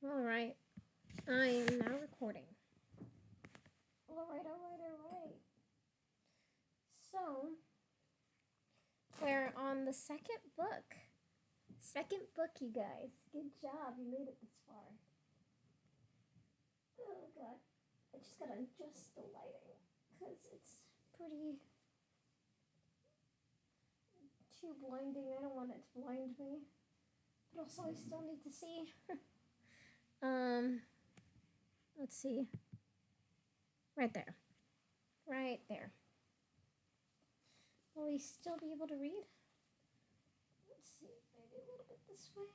Alright, I am now recording. Alright. So, we're on the second book. Second book, you guys. Good job, you made it this far. Oh god, I just gotta adjust the lighting, because it's pretty too blinding. I don't want it to blind me. But also, I still need to see. Let's see. Right there. Right there. Will we still be able to read? Let's see. Maybe a little bit this way.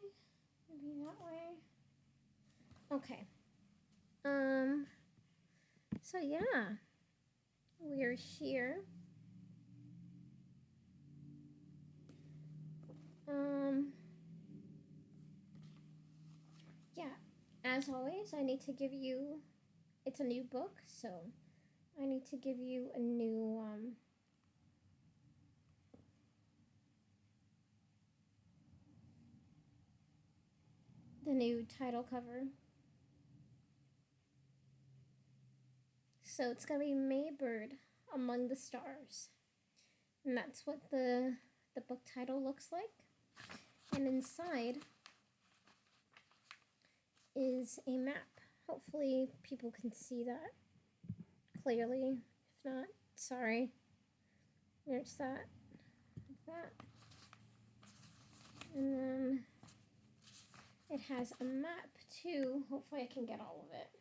Maybe that way. Okay. So yeah. We're here. Yeah. As always, I need to give you, it's a new book, so I need to give you a new, the new title cover. So it's gonna be Maybird Among the Stars. And that's what the book title looks like. And inside is a map. Hopefully people can see that clearly. If not, sorry. There's that. And then it has a map too. Hopefully I can get all of it.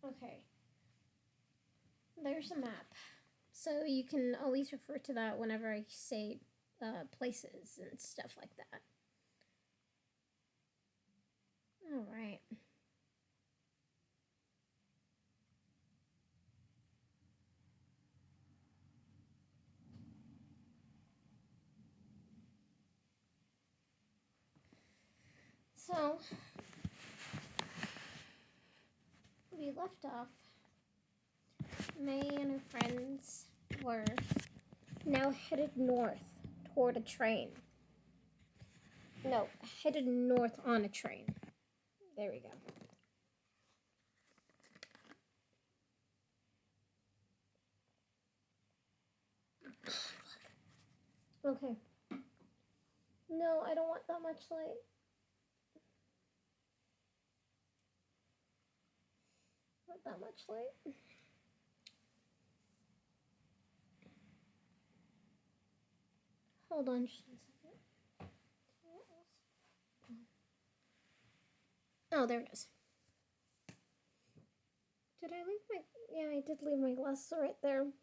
Okay. There's a map. So you can always refer to that whenever I say places and stuff like that. Alright. So, we left off. May and her friends were now headed north toward a train. No, headed north on a train. There we go. Okay. No, I don't want that much light. Not that much light. Hold on just a second. Oh, there it is. Did I leave my... Yeah, I did leave my glasses right there.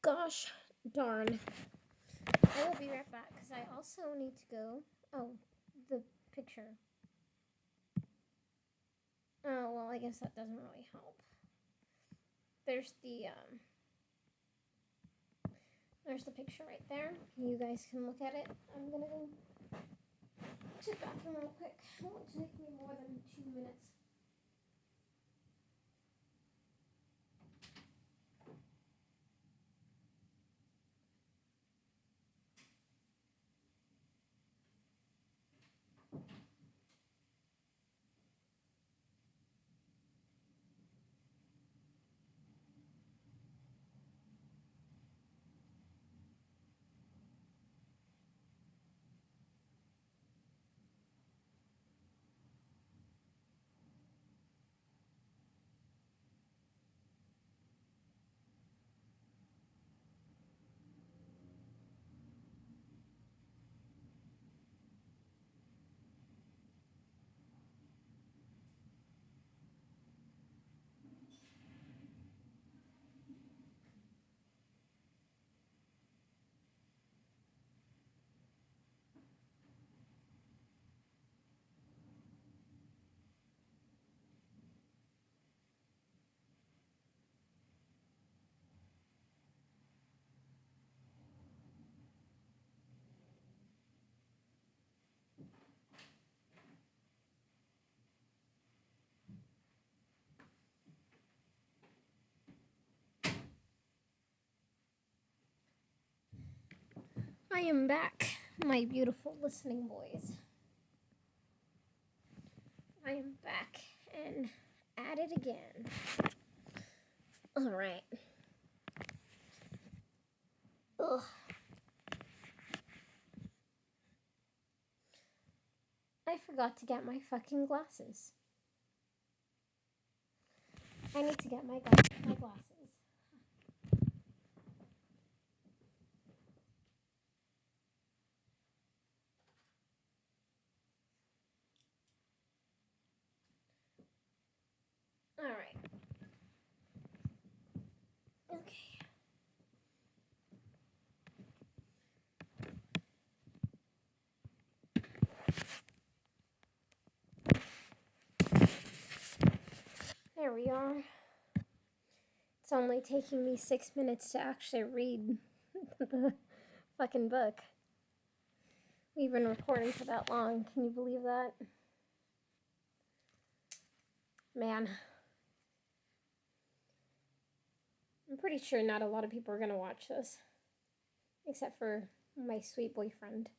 Gosh darn. I will be right back, because I also need to go... Oh, the picture. Oh, well, I guess that doesn't really help. There's the picture right there. You guys can look at it. I'm gonna go to the bathroom real quick. It won't take me more than 2 minutes. I am back, my beautiful listening boys. I am back and at it again. Alright. Ugh. I forgot to get my fucking glasses. I need to get my glasses. Alright. Okay. There we are. It's only taking me 6 minutes to actually read the fucking book. We've been recording for that long. Can you believe that? Man. I'm pretty sure not a lot of people are going to watch this. Except for my sweet boyfriend.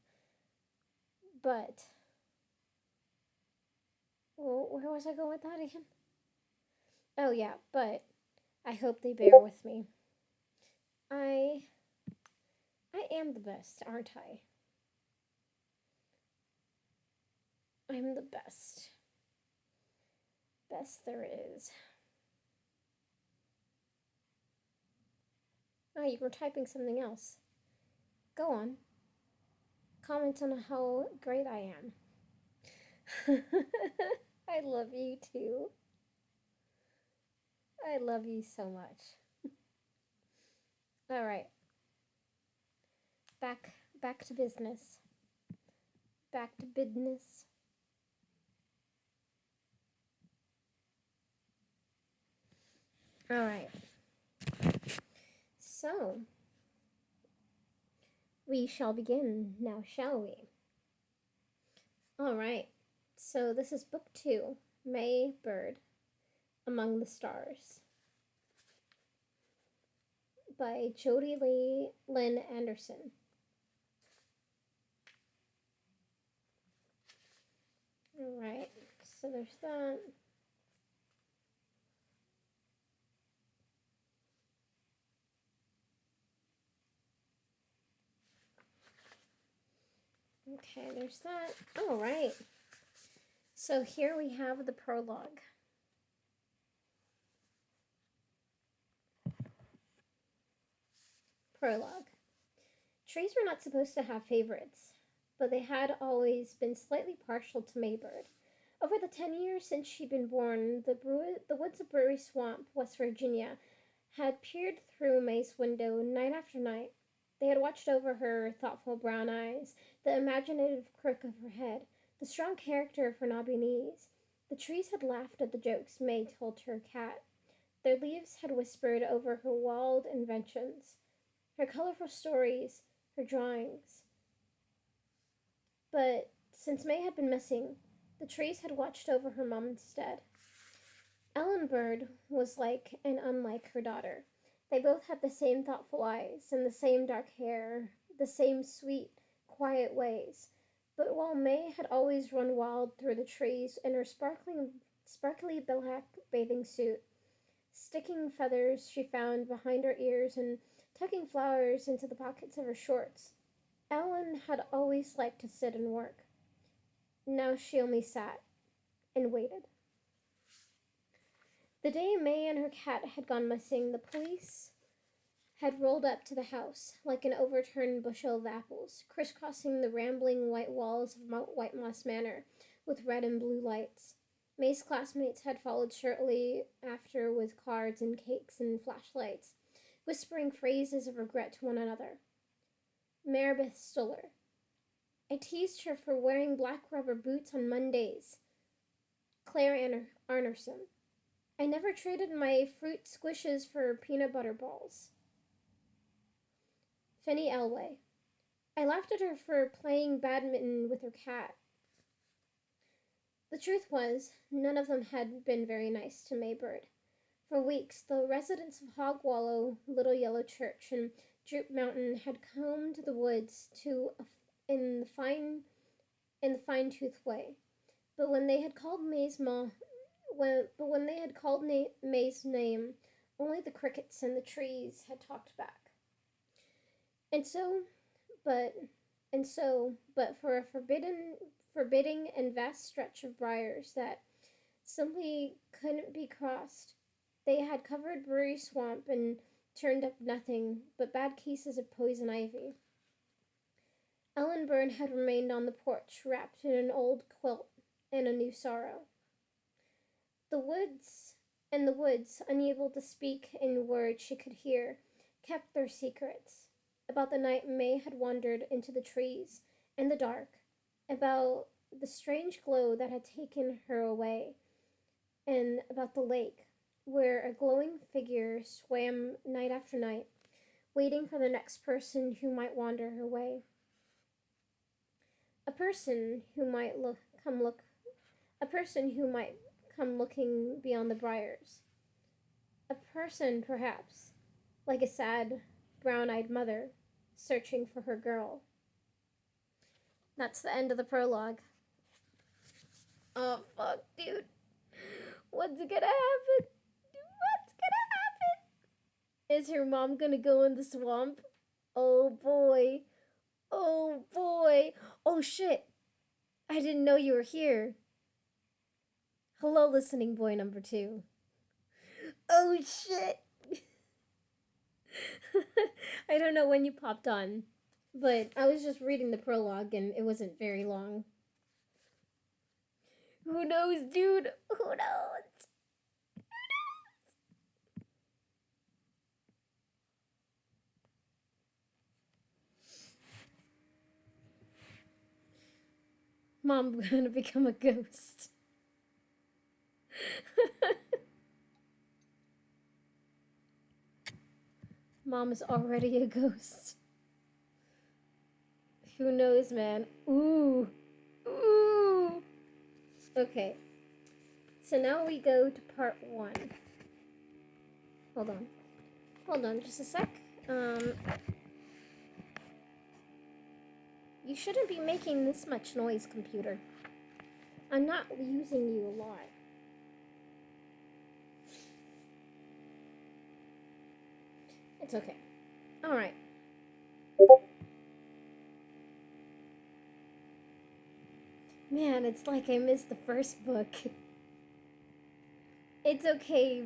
But... well, where was I going with that again? Oh yeah, but I hope they bear with me. I am the best, aren't I? I'm the best. Best there is. Oh, you were typing something else. Go on. Comment on how great I am. I love you too. I love you so much. All right. Back to business. Back to business. All right. So, we shall begin now, shall we? All right. So, this is book 2, May Bird, Among the Stars, by Jody Lynn Anderson. All right. So, there's that. Okay, there's that. All right. So here we have the prologue. Prologue. Trees were not supposed to have favorites, but they had always been slightly partial to Maybird. Over the 10 years since she'd been born, the woods of Brewery Swamp, West Virginia, had peered through May's window night after night. They had watched over her thoughtful brown eyes, the imaginative crook of her head, the strong character of her knobby knees. The trees had laughed at the jokes May told her cat. Their leaves had whispered over her wild inventions, her colorful stories, her drawings. But since May had been missing, the trees had watched over her mom instead. Ellen Bird was like and unlike her daughter. They both had the same thoughtful eyes and the same dark hair, the same sweet, quiet ways. But while May had always run wild through the trees in her sparkly black bathing suit, sticking feathers she found behind her ears and tucking flowers into the pockets of her shorts, Ellen had always liked to sit and work. Now she only sat and waited. The day May and her cat had gone missing, the police had rolled up to the house like an overturned bushel of apples, crisscrossing the rambling white walls of White Moss Manor with red and blue lights. May's classmates had followed shortly after with cards and cakes and flashlights, whispering phrases of regret to one another. Maribeth Stoller. I teased her for wearing black rubber boots on Mondays. Claire Arnerson. I never traded my fruit squishes for peanut butter balls. Finny Elway. I laughed at her for playing badminton with her cat. The truth was, none of them had been very nice to Maybird. For weeks, the residents of Hogwallow, Little Yellow Church, and Droop Mountain had combed the woods in the fine-toothed way. But when they had called May's name, only the crickets and the trees had talked back. And so, but but for a forbidding and vast stretch of briars that simply couldn't be crossed, they had covered Brewery Swamp and turned up nothing but bad cases of poison ivy. Ellen Byrne had remained on the porch, wrapped in an old quilt and a new sorrow. The woods, unable to speak in words she could hear, kept their secrets about the night May had wandered into the trees and the dark, about the strange glow that had taken her away, and about the lake, where a glowing figure swam night after night, waiting for the next person who might wander her way. A person who might come looking beyond the briars. A person, perhaps, like a sad, brown-eyed mother, searching for her girl. That's the end of the prologue. Oh, fuck, dude. What's gonna happen? What's gonna happen? Is her mom gonna go in the swamp? Oh, boy. Oh, boy. Oh, shit. I didn't know you were here. Hello, listening boy number 2. Oh, shit. I don't know when you popped on, but I was just reading the prologue and it wasn't very long. Who knows, dude? Who knows? Mom's gonna become a ghost. Mom is already a ghost. Who knows, man? Ooh. Ooh. Okay. So now we go to part 1. Hold on just a sec. You shouldn't be making this much noise, computer. I'm not using you a lot. It's okay. Alright. Man, it's like I missed the first book. It's okay,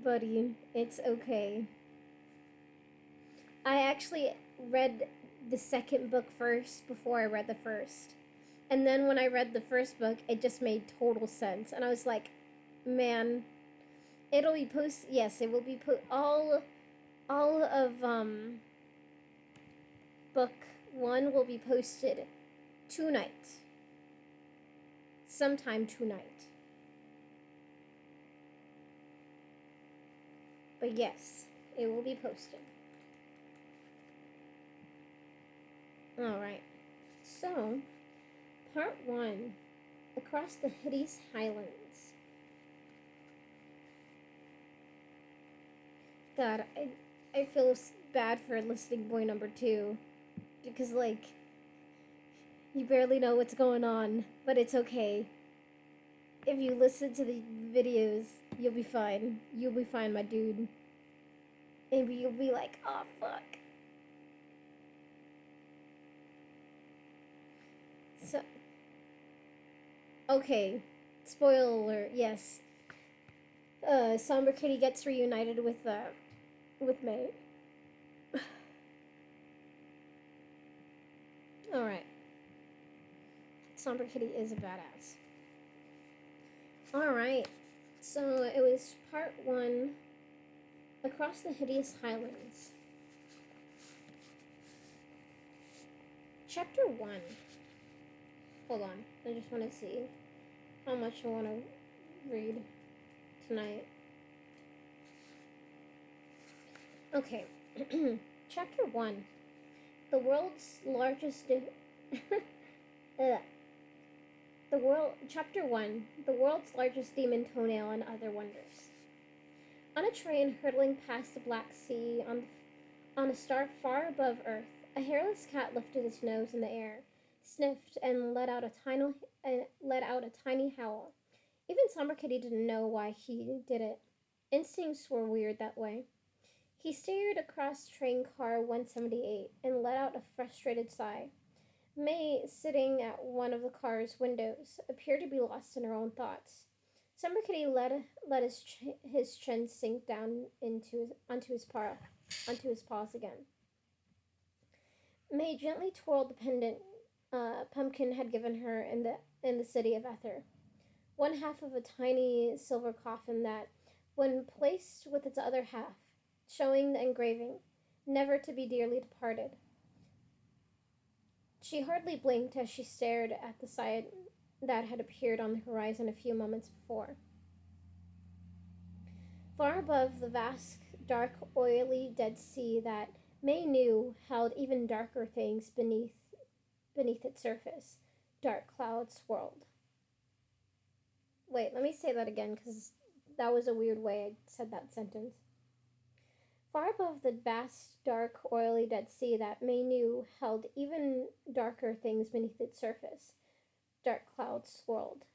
buddy. It's okay. I actually read the second book first before I read the first. And then when I read the first book, it just made total sense. And I was like, man, it'll be yes, it will be all of book 1 will be posted tonight. Sometime tonight. But yes, it will be posted. Alright. So, part 1, Across the Hideous Highlands. God, I feel bad for listening boy number 2. Because, like, you barely know what's going on, but it's okay. If you listen to the videos, you'll be fine. You'll be fine, my dude. Maybe you'll be like, oh, fuck. So, okay. Spoiler alert, yes. Somber Kitty gets reunited with May. Alright. Somber Kitty is a badass. Alright. So, it was part 1, Across the Hideous Highlands. Chapter 1. Hold on. I just want to see how much I want to read tonight. Okay. Chapter 1. The world's largest Chapter 1. The world's largest demon toenail and other wonders. On a train hurtling past the Black Sea On a star far above Earth, a hairless cat lifted its nose in the air, sniffed, and let out a tiny howl. Even Summer Kitty didn't know why he did it. Instincts were weird that way. He stared across train car 178 and let out a frustrated sigh. May, sitting at one of the car's windows, appeared to be lost in her own thoughts. Summer Kitty let his chin sink down onto his paws again. May gently twirled the pendant Pumpkin had given her in the city of Ether, one half of a tiny silver coffin that, when placed with its other half, showing the engraving, "Never to be dearly departed." She hardly blinked as she stared at the sight that had appeared on the horizon a few moments before. Far above the vast, dark, oily Dead Sea that May knew held even darker things beneath its surface, dark clouds swirled. Wait, let me say that again because that was a weird way I said that sentence. Far above the vast, dark, oily Dead Sea that May knew held even darker things beneath its surface, dark clouds swirled.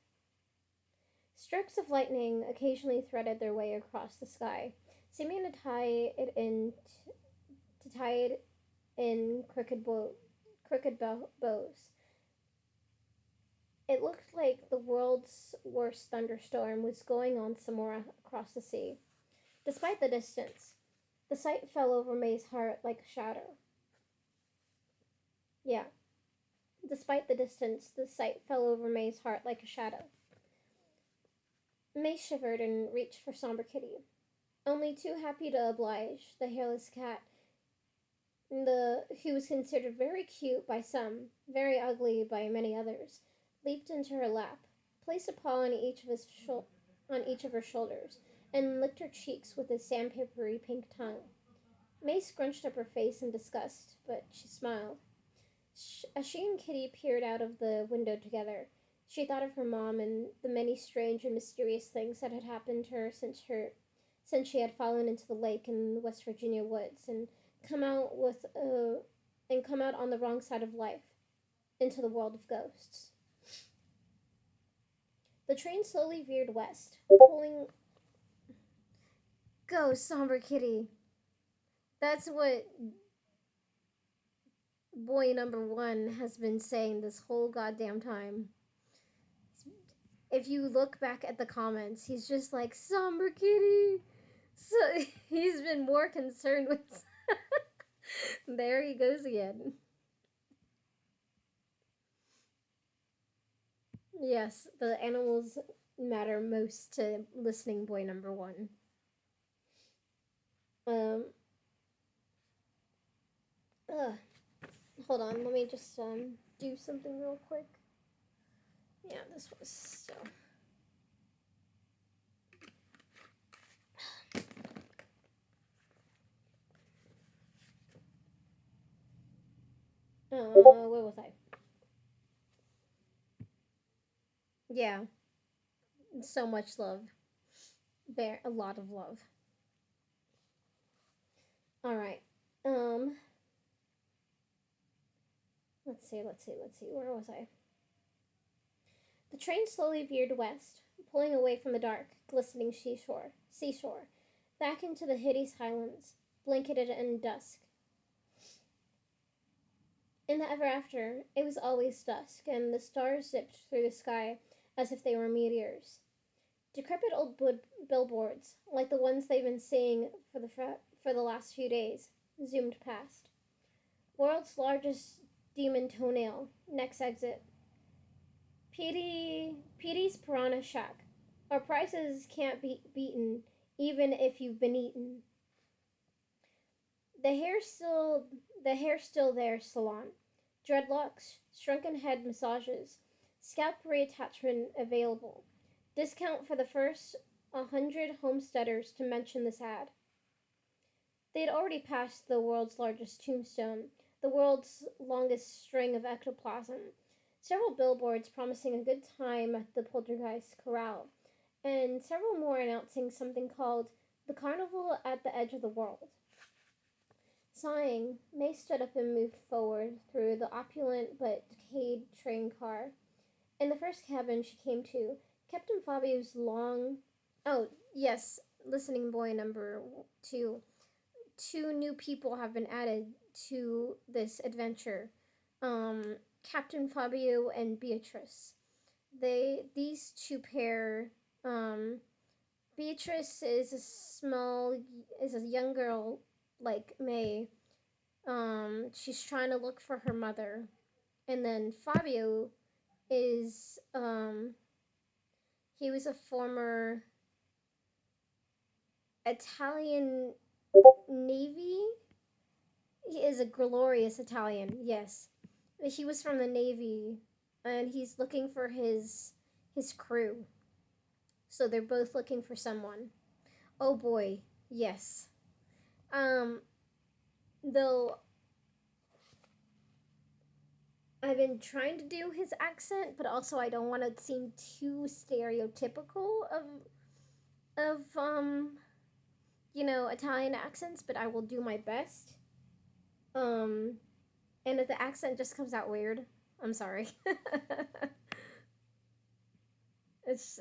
Strips of lightning occasionally threaded their way across the sky, seeming to tie it in crooked bows. It looked like the world's worst thunderstorm was going on somewhere across the sea. Despite the distance, the sight fell over May's heart like a shadow. Yeah, despite the distance, the sight fell over May's heart like a shadow. May shivered and reached for Somber Kitty. Only too happy to oblige, the hairless cat, who was considered very cute by some, very ugly by many others, leaped into her lap, placed a paw on each of her shoulders, and licked her cheeks with his sandpapery pink tongue. May scrunched up her face in disgust, but she smiled. As she and Kitty peered out of the window together, she thought of her mom and the many strange and mysterious things that had happened to her since she had fallen into the lake in the West Virginia woods and come out on the wrong side of life, into the world of ghosts. The train slowly veered west, pulling. Go, Somber Kitty. That's what boy number one has been saying this whole goddamn time. If you look back at the comments, he's just like, Somber Kitty. So he's been more concerned with. There he goes again. Yes, the animals matter most to listening boy number one. Um. Ugh. Hold on, let me just do something real quick. Yeah, this was so. Where was I? Yeah, so much love. A lot of love. All right. Um. Let's see. Where was I? The train slowly veered west, pulling away from the dark, glistening seashore, back into the hideous highlands, blanketed in dusk. In the ever after, it was always dusk, and the stars zipped through the sky as if they were meteors. Decrepit old billboards, like the ones they've been seeing for the last few days, zoomed past. World's largest demon toenail, next exit. Petey's Piranha Shack. Our prices can't be beaten, even if you've been eaten. The hair still there salon. Dreadlocks, shrunken head massages, scalp reattachment available. Discount for the first 100 homesteaders to mention this ad. They'd already passed the world's largest tombstone, the world's longest string of ectoplasm, several billboards promising a good time at the Poltergeist Corral, and several more announcing something called the Carnival at the Edge of the World. Sighing, May stood up and moved forward through the opulent but decayed train car. In the first cabin she came to, Captain Fabio's long. Oh, yes, listening boy number two. Two new people have been added to this adventure. Captain Fabio and Beatrice. These two pair. Um, Beatrice is a young girl like May. She's trying to look for her mother, and then Fabio is he was a former Italian Navy. He is a glorious Italian, yes. He was from the Navy, and he's looking for his crew. So they're both looking for someone. Oh boy, yes. Um, though I've been trying to do his accent, but also I don't want to seem too stereotypical of Italian accents, but I will do my best. Um, and if the accent just comes out weird, I'm sorry. That's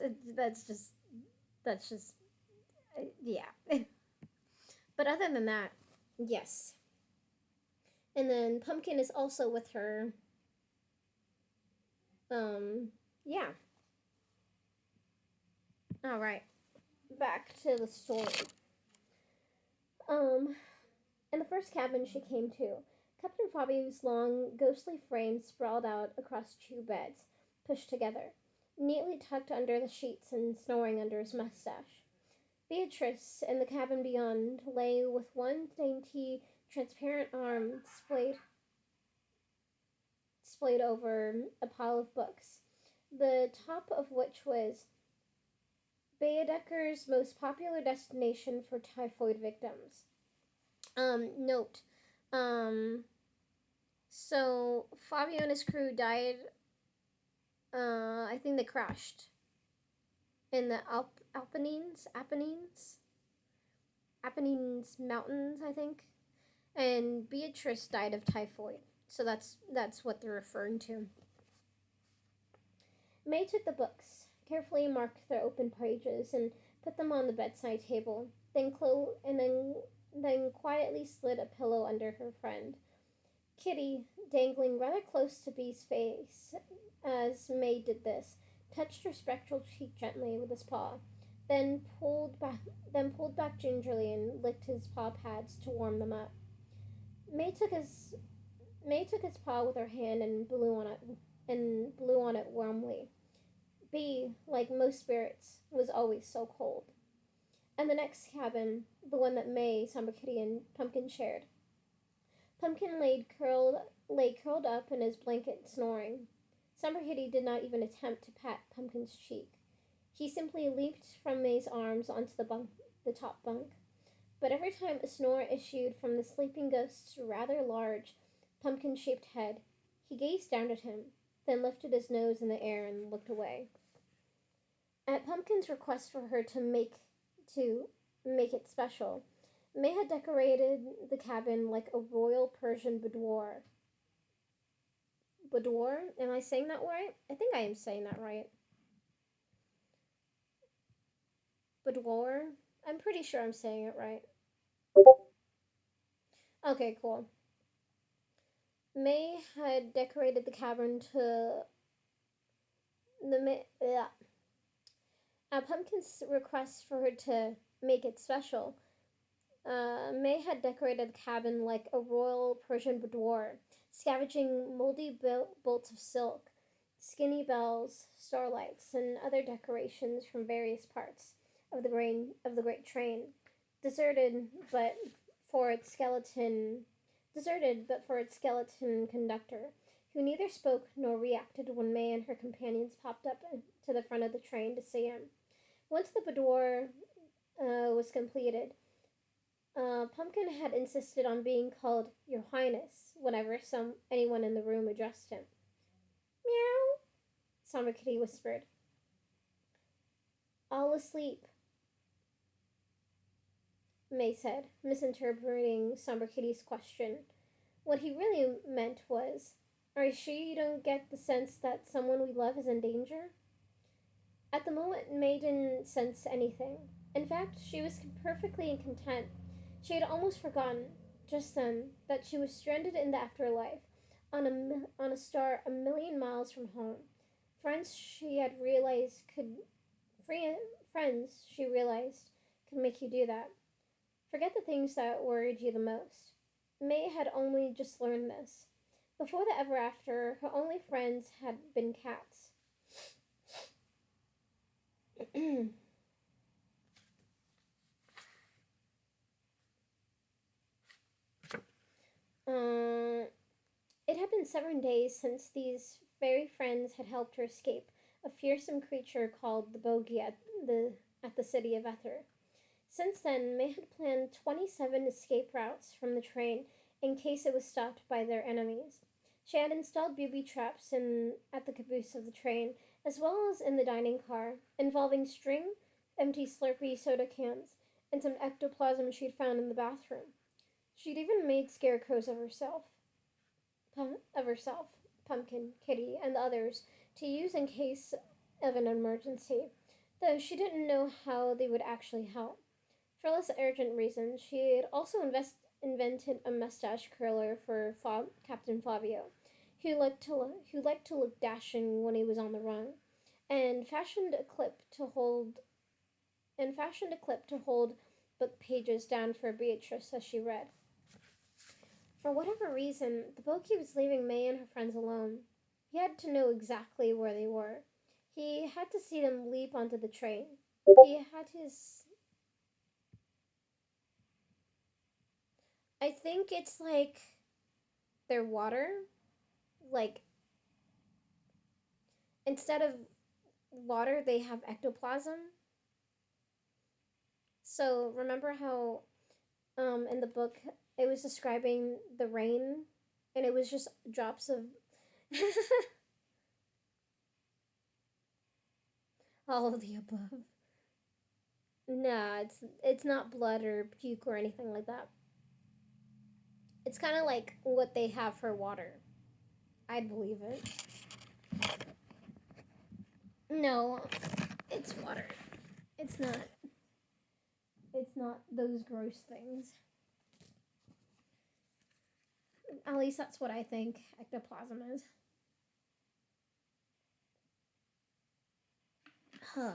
just yeah. But other than that, yes. And then Pumpkin is also with her. Yeah. All right. Back to the story. Um, in the first cabin she came to, Captain Fabio's long, ghostly frame sprawled out across two beds, pushed together, neatly tucked under the sheets and snoring under his mustache. Beatrice, in the cabin beyond, lay with one dainty, transparent arm displayed over a pile of books, the top of which was Baedeker's most popular destination for typhoid victims. Note, um, so Fabio and his crew died. I think they crashed in the Apennines Mountains, I think. And Beatrice died of typhoid. So that's what they're referring to. May took the books, carefully marked their open pages, and put them on the bedside table. Then quietly slid a pillow under her friend. Kitty, dangling rather close to Bee's face as May did this, touched her spectral cheek gently with his paw, then pulled back gingerly and licked his paw pads to warm them up. May took his May took his paw with her hand and blew on it warmly. Bee, like most spirits, was always so cold. And the next cabin, the one that May, Summer Kitty, and Pumpkin shared, Pumpkin lay curled up in his blanket, snoring. Summer Kitty did not even attempt to pat Pumpkin's cheek. He simply leaped from May's arms onto the top bunk. But every time a snore issued from the sleeping ghost's rather large, pumpkin-shaped head, he gazed down at him, then lifted his nose in the air and looked away. At Pumpkin's request for her to make it special, May had decorated the cabin like a royal Persian boudoir. Boudoir? Am I saying that right? I think I am saying that right. Boudoir? I'm pretty sure I'm saying it right. Okay, cool. May had decorated the cabin to the at Pumpkin's request for her to make it special. May had decorated the cabin like a royal Persian boudoir, scavenging moldy bolts of silk, skinny bells, starlights, and other decorations from various parts of the great train, deserted but for its skeleton conductor, who neither spoke nor reacted when May and her companions popped up to the front of the train to see him. Once the boudoir was completed, Pumpkin had insisted on being called Your Highness whenever anyone in the room addressed him. Meow, Summer Kitty whispered. All asleep. May said, misinterpreting Somber Kitty's question. What he really meant was, are you sure you don't get the sense that someone we love is in danger? At the moment, May didn't sense anything. In fact, she was perfectly content. She had almost forgotten, just then, that she was stranded in the afterlife, on a star a million miles from home. Friends she had realized could free, friends she realized could make you do that. Forget the things that worried you the most. May had only just learned this. Before the ever after, her only friends had been cats. uh, it had been 7 days since these fairy friends had helped her escape a fearsome creature called the Bogey at the city of Ether. Since then, May had planned 27 escape routes from the train in case it was stopped by their enemies. She had installed booby traps at the caboose of the train, as well as in the dining car, involving string, empty Slurpee soda cans, and some ectoplasm she'd found in the bathroom. She'd even made scarecrows of herself, Pumpkin, Kitty, and the others to use in case of an emergency, though she didn't know how they would actually help. For less urgent reasons, she had also invented a mustache curler for Captain Flavio, who liked to look dashing when he was on the run, and fashioned a clip to hold book pages down for Beatrice as she read. For whatever reason, the bogey was leaving May and her friends alone. He had to know exactly where they were. He had to see them leap onto the train. He had his. I think it's like their water. Like, instead of water, they have ectoplasm. So, remember how in the book it was describing the rain and it was just drops of all of the above. Nah, it's not blood or puke or anything like that. It's kind of like what they have for water. I'd believe it. No, it's water. It's not. It's not those gross things. At least that's what I think ectoplasm is. Huh.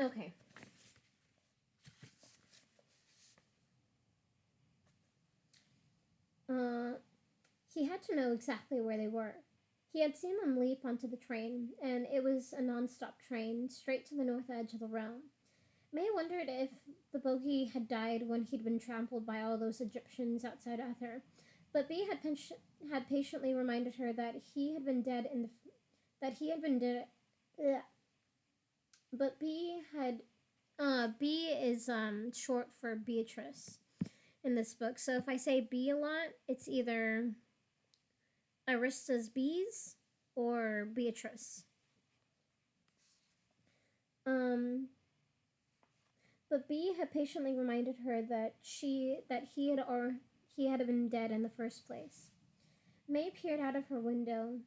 Okay. Uh, he had to know exactly where they were. He had seen them leap onto the train, and it was a non-stop train straight to the north edge of the realm. May wondered if the bogey had died when he'd been trampled by all those Egyptians outside Uther, but B had patiently reminded her that he had been dead in the that he had been dead. Ugh. But B is short for Beatrice in this book. So if I say B a lot, it's either Arista's bees or Beatrice. Um, but B had patiently reminded her that he had been dead in the first place. May peered out of her window.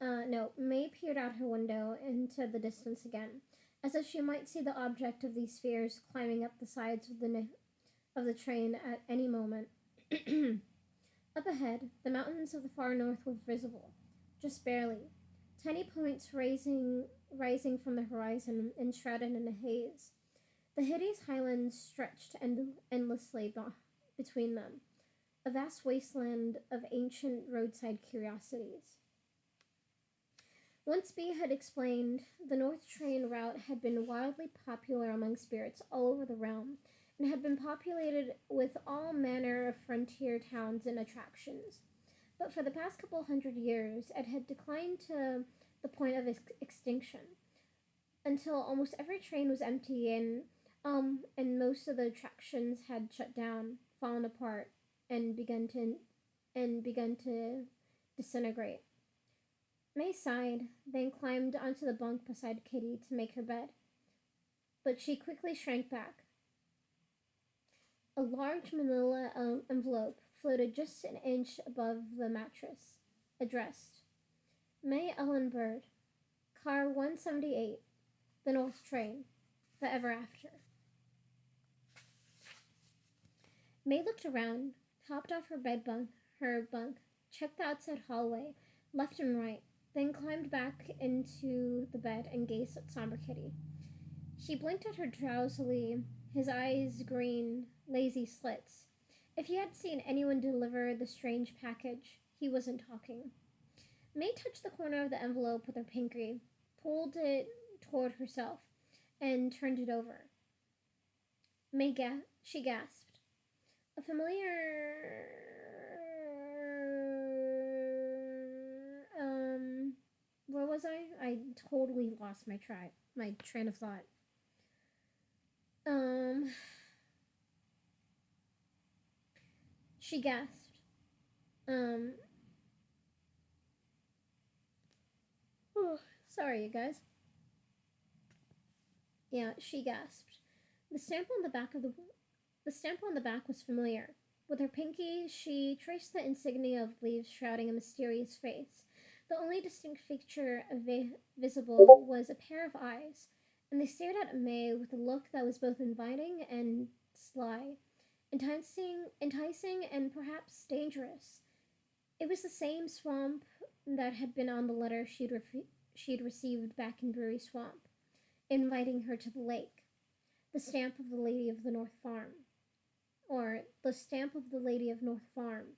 No, May peered out her window into the distance again, as if she might see the object of these spheres climbing up the sides of the train at any moment. Up ahead, the mountains of the far north were visible, just barely, tiny points rising from the horizon, enshrouded in a haze. The hideous highlands stretched endlessly between them, a vast wasteland of ancient roadside curiosities. Once B had explained, the North Train route had been wildly popular among spirits all over the realm, and had been populated with all manner of frontier towns and attractions. But for the past couple hundred years, it had declined to the point of extinction, until almost every train was empty and most of the attractions had shut down, fallen apart, and begun to disintegrate. May sighed, then climbed onto the bunk beside Kitty to make her bed. but she quickly shrank back. A large manila envelope floated just an inch above the mattress, addressed May Ellen Bird, Car 178, the North Train, the Ever After. May looked around, hopped off her bunk, checked the outside hallway, left and right, then climbed back into the bed and gazed at Somber Kitty. She blinked at her drowsily, his eyes green, lazy slits. If he had seen anyone deliver the strange package, he wasn't talking. May touched the corner of the envelope with her pinky, pulled it toward herself, and turned it over. She gasped. A familiar... Where was I? I totally lost my train of thought. She gasped. Oh, sorry, you guys. Yeah, she gasped. The stamp on the back was familiar. With her pinky, she traced the insignia of leaves shrouding a mysterious face. The only distinct feature visible was a pair of eyes, and they stared at May with a look that was both inviting and sly, enticing and perhaps dangerous. It was the same swamp that had been on the letter she'd received back in Brewery Swamp, inviting her to the lake. The stamp of the Lady of the North Farm. Or the stamp of the Lady of North Farm.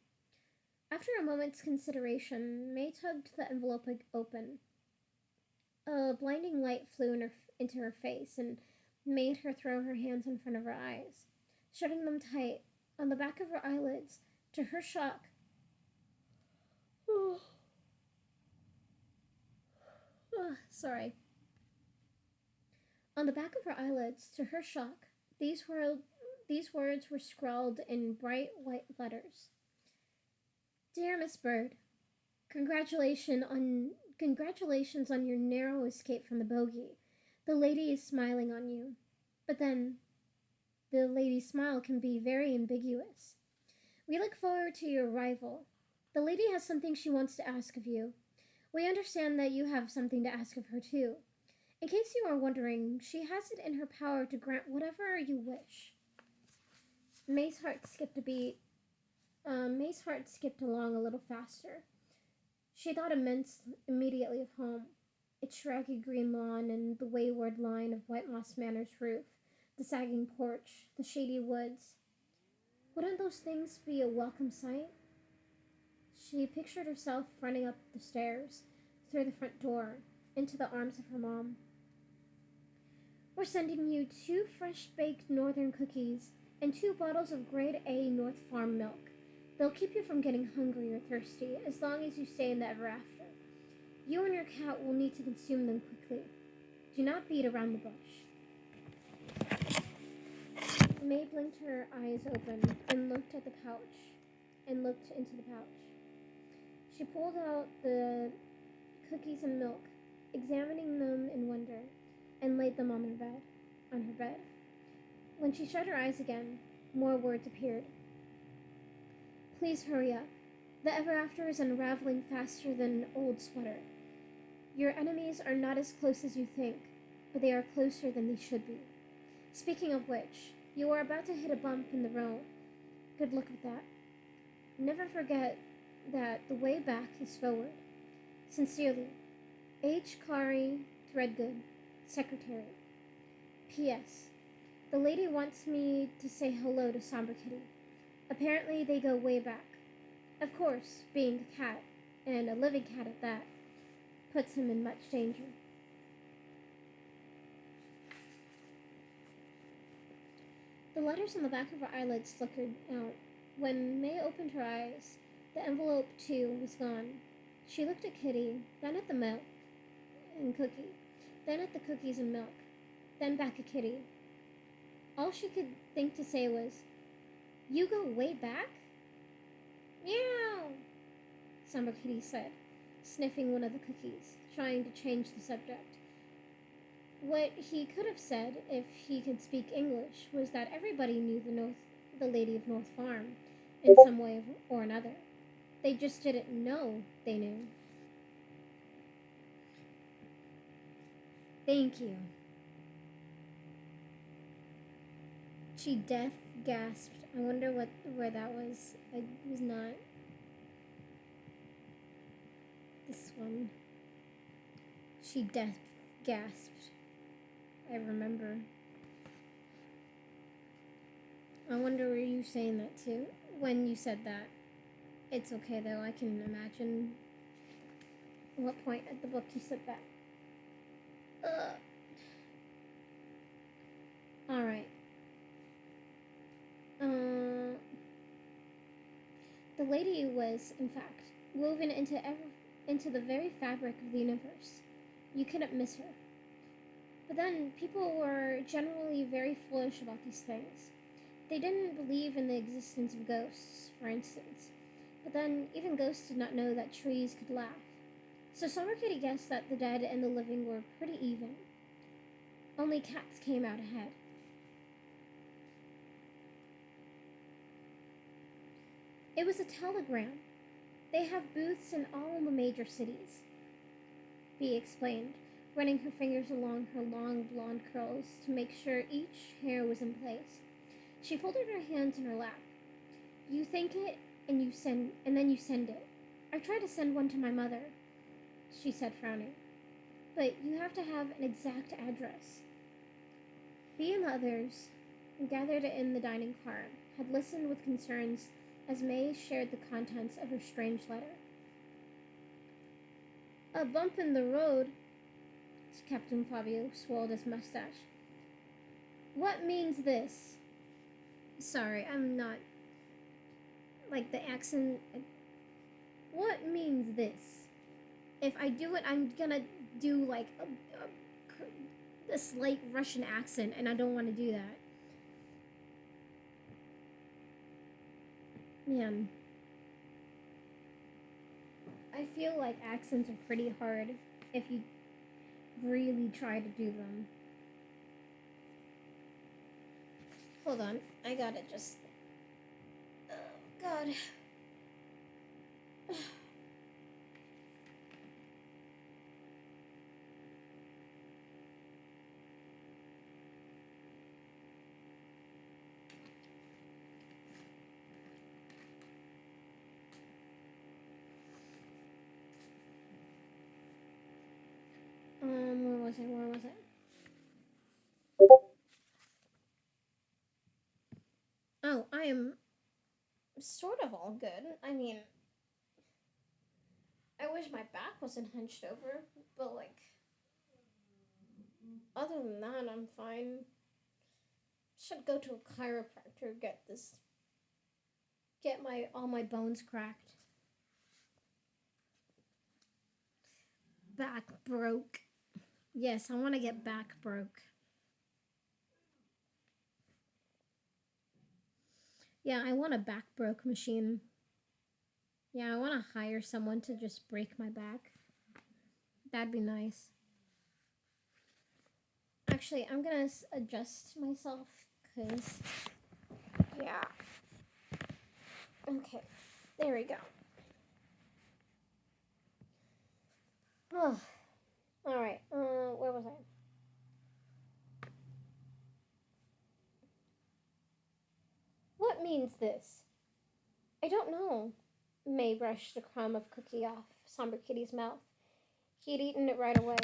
After a moment's consideration, May tugged the envelope open. A blinding light flew into her face and made her throw her hands in front of her eyes, shutting them tight on the back of her eyelids. To her shock, sorry. On the back of her eyelids, to her shock, these words were scrawled in bright white letters. Dear Miss Bird, congratulations on your narrow escape from the bogey. The lady is smiling on you. But then, the lady's smile can be very ambiguous. We look forward to your arrival. The lady has something she wants to ask of you. We understand that you have something to ask of her, too. In case you are wondering, she has it in her power to grant whatever you wish. May's heart skipped a beat. May's heart skipped along a little faster. She thought immediately of home, its shaggy green lawn and the wayward line of White Moss Manor's roof, the sagging porch, the shady woods. Wouldn't those things be a welcome sight? She pictured herself running up the stairs, through the front door, into the arms of her mom. We're sending you 2 fresh-baked northern cookies and 2 bottles of grade A North Farm milk. They'll keep you from getting hungry or thirsty as long as you stay in the Ever After. You and your cat will need to consume them quickly. Do not beat around the bush. May blinked her eyes open and looked into the pouch. She pulled out the cookies and milk, examining them in wonder, and laid them on her bed. When she shut her eyes again, more words appeared. Please hurry up. The Ever After is unraveling faster than an old sweater. Your enemies are not as close as you think, but they are closer than they should be. Speaking of which, you are about to hit a bump in the road. Good luck with that. Never forget that the way back is forward. Sincerely, H. Kari Threadgood, Secretary. P.S. The lady wants me to say hello to Somber Kitty. Apparently they go way back. Of course, being a cat, and a living cat at that, puts him in much danger. The letters on the back of her eyelids flickered out. When May opened her eyes, the envelope, too, was gone. She looked at Kitty, then at the milk and cookie, then at the cookies and milk, then back at Kitty. All she could think to say was, You go way back? Meow, Somber Kitty said, sniffing one of the cookies, trying to change the subject. What he could have said if he could speak English was that everybody knew the Lady of North Farm in some way or another. They just didn't know they knew. Thank you. She deaf gasped. I wonder where that was. I was not this one. She deaf gasped. I remember. I wonder were you saying that too? When you said that. It's okay though, I can imagine what point at the book you said that. Alright. Uh, the lady was, in fact, woven into the very fabric of the universe. You couldn't miss her. But then, people were generally very foolish about these things. They didn't believe in the existence of ghosts, for instance. But then, even ghosts did not know that trees could laugh. So Summer Kitty guessed that the dead and the living were pretty even. Only cats came out ahead. It was a telegram. They have booths in all the major cities, Bee explained, running her fingers along her long blonde curls to make sure each hair was in place. She folded her hands in her lap. You think it and then you send it. I tried to send one to my mother, she said, frowning. But you have to have an exact address. Bee and the others, gathered in the dining car, had listened with concerns as May shared the contents of her strange letter. A bump in the road, Captain Fabio swirled his mustache. What means this? Sorry, I'm not. Like the accent. What means this? If I do it, I'm gonna do like a slight Russian accent, and I don't want to do that. Man, I feel like accents are pretty hard if you really try to do them. Hold on, I gotta just. Oh, God. Where was I? Where was I? Oh, I am sort of all good. I mean, I wish my back wasn't hunched over, but like, other than that, I'm fine. Should go to a chiropractor, get my all my bones cracked. Back broke. Yes, I want to get back broke. Yeah, I want a back broke machine. Yeah, I want to hire someone to just break my back. That'd be nice. Actually, I'm gonna adjust myself because, yeah. Okay, there we go. Oh, all right. Where was I? What means this? I don't know. May brushed a crumb of cookie off Somber Kitty's mouth. He'd eaten it right away.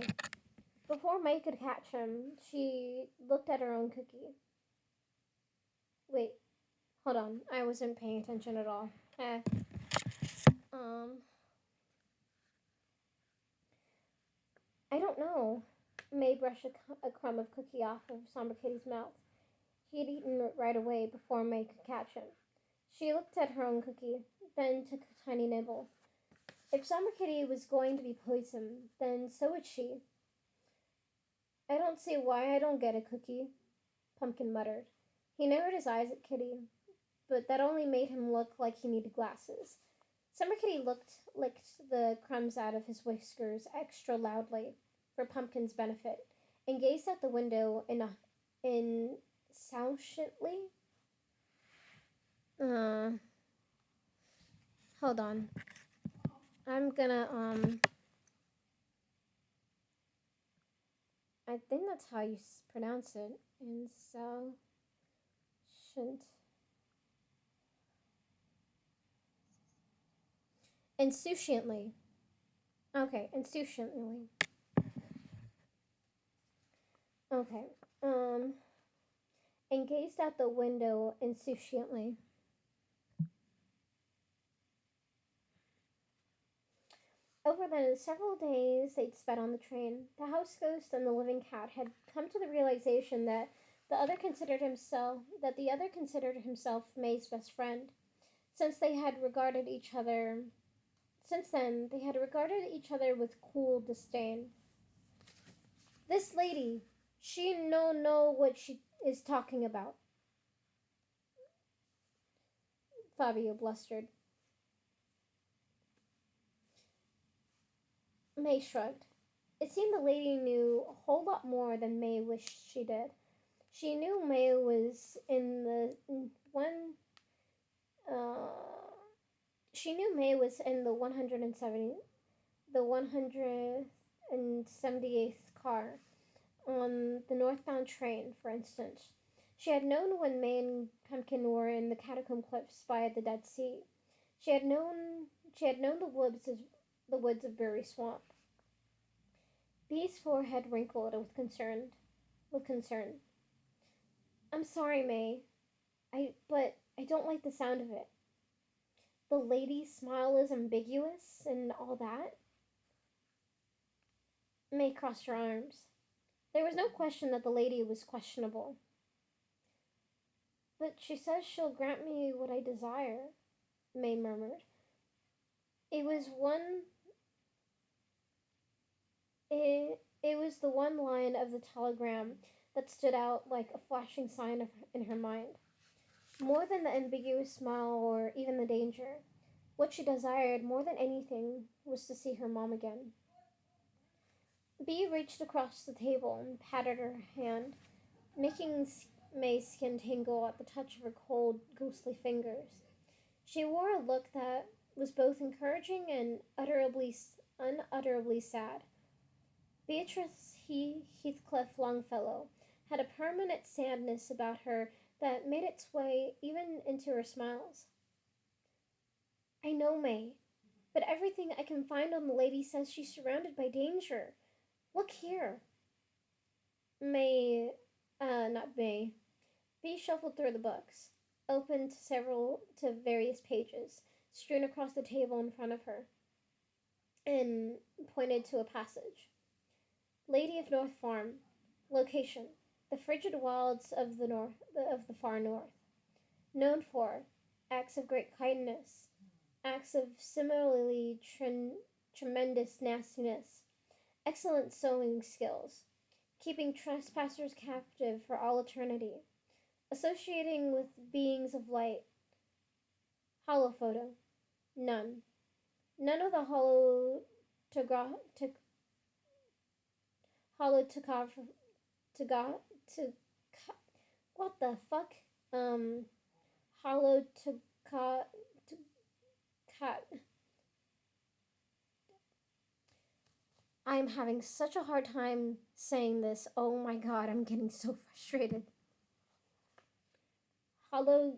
Before May could catch him, she looked at her own cookie. Wait, hold on. I wasn't paying attention at all. Um, I don't know. May brushed a crumb of cookie off of Somber Kitty's mouth. He had eaten it right away before May could catch him. She looked at her own cookie, then took a tiny nibble. If Somber Kitty was going to be poisoned, then so would she. I don't see why I don't get a cookie, Pumpkin muttered. He narrowed his eyes at Kitty, but that only made him look like he needed glasses. Summer Kitty licked the crumbs out of his whiskers extra loudly for Pumpkin's benefit, and gazed out the window insouciantly. Hold on. I'm gonna, I think that's how you pronounce it. Insouciant. Insouciantly. Okay, insouciantly. Okay. And gazed out the window insouciantly. Over the several days they'd spent on the train, the house ghost and the living cat had come to the realization that the other considered himself May's best friend. Since they had regarded each other Since then, they had regarded each other with cool disdain. This lady, she no know what she is talking about, Fabio blustered. May shrugged. It seemed the lady knew a whole lot more than May wished she did. She knew May was in the one. She knew May was in the 178th car on the northbound train, for instance. She had known when May and Pumpkin were in the catacomb cliffs by the Dead Sea. She had known the woods of Berry Swamp. Bee's forehead wrinkled with concern. I'm sorry, May. But I don't like the sound of it. The lady's smile is ambiguous and all that. May crossed her arms. There was no question that the lady was questionable. But she says she'll grant me what I desire, May murmured. It was the one line of the telegram that stood out like a flashing sign in her mind. More than the ambiguous smile or even the danger, what she desired more than anything was to see her mom again. Bee reached across the table and patted her hand, making May's skin tingle at the touch of her cold, ghostly fingers. She wore a look that was both encouraging and unutterably sad. Beatrice Heathcliff Longfellow had a permanent sadness about her that made its way even into her smiles. I know, May, but everything I can find on the lady says she's surrounded by danger. Look here. Not May. Bee shuffled through the books, opened to various pages, strewn across the table in front of her, and pointed to a passage. Lady of North Farm. Location: the frigid wilds of the far north. Known for acts of great kindness, acts of similarly tremendous nastiness, excellent sewing skills, keeping trespassers captive for all eternity, associating with beings of light. Holophoto. None. None of the holotograph to what the fuck? Holotoca I'm having such a hard time saying this. Oh my god, I'm getting so frustrated. Holotog.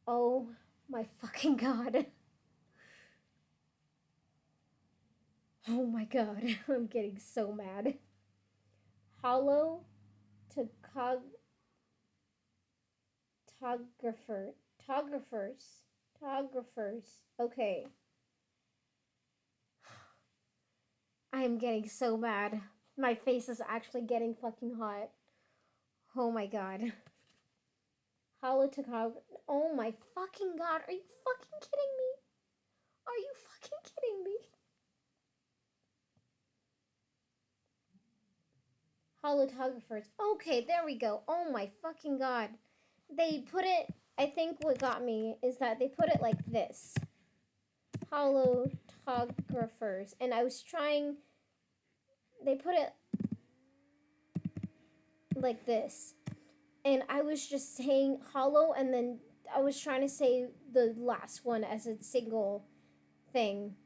Oh my fucking god. Oh my god, I'm getting so mad. Hollow tographers. Okay. I am getting so mad. My face is actually getting fucking hot. Oh my god. Holotog. Oh my fucking god. Are you fucking kidding me? Are you fucking kidding me? Holotographers. Okay, there we go. Oh my fucking god. They put it, I think what got me is that they put it like this. holotographers, and I was trying. They put it like this, and I was just saying hollow, and then I was trying to say the last one as a single thing.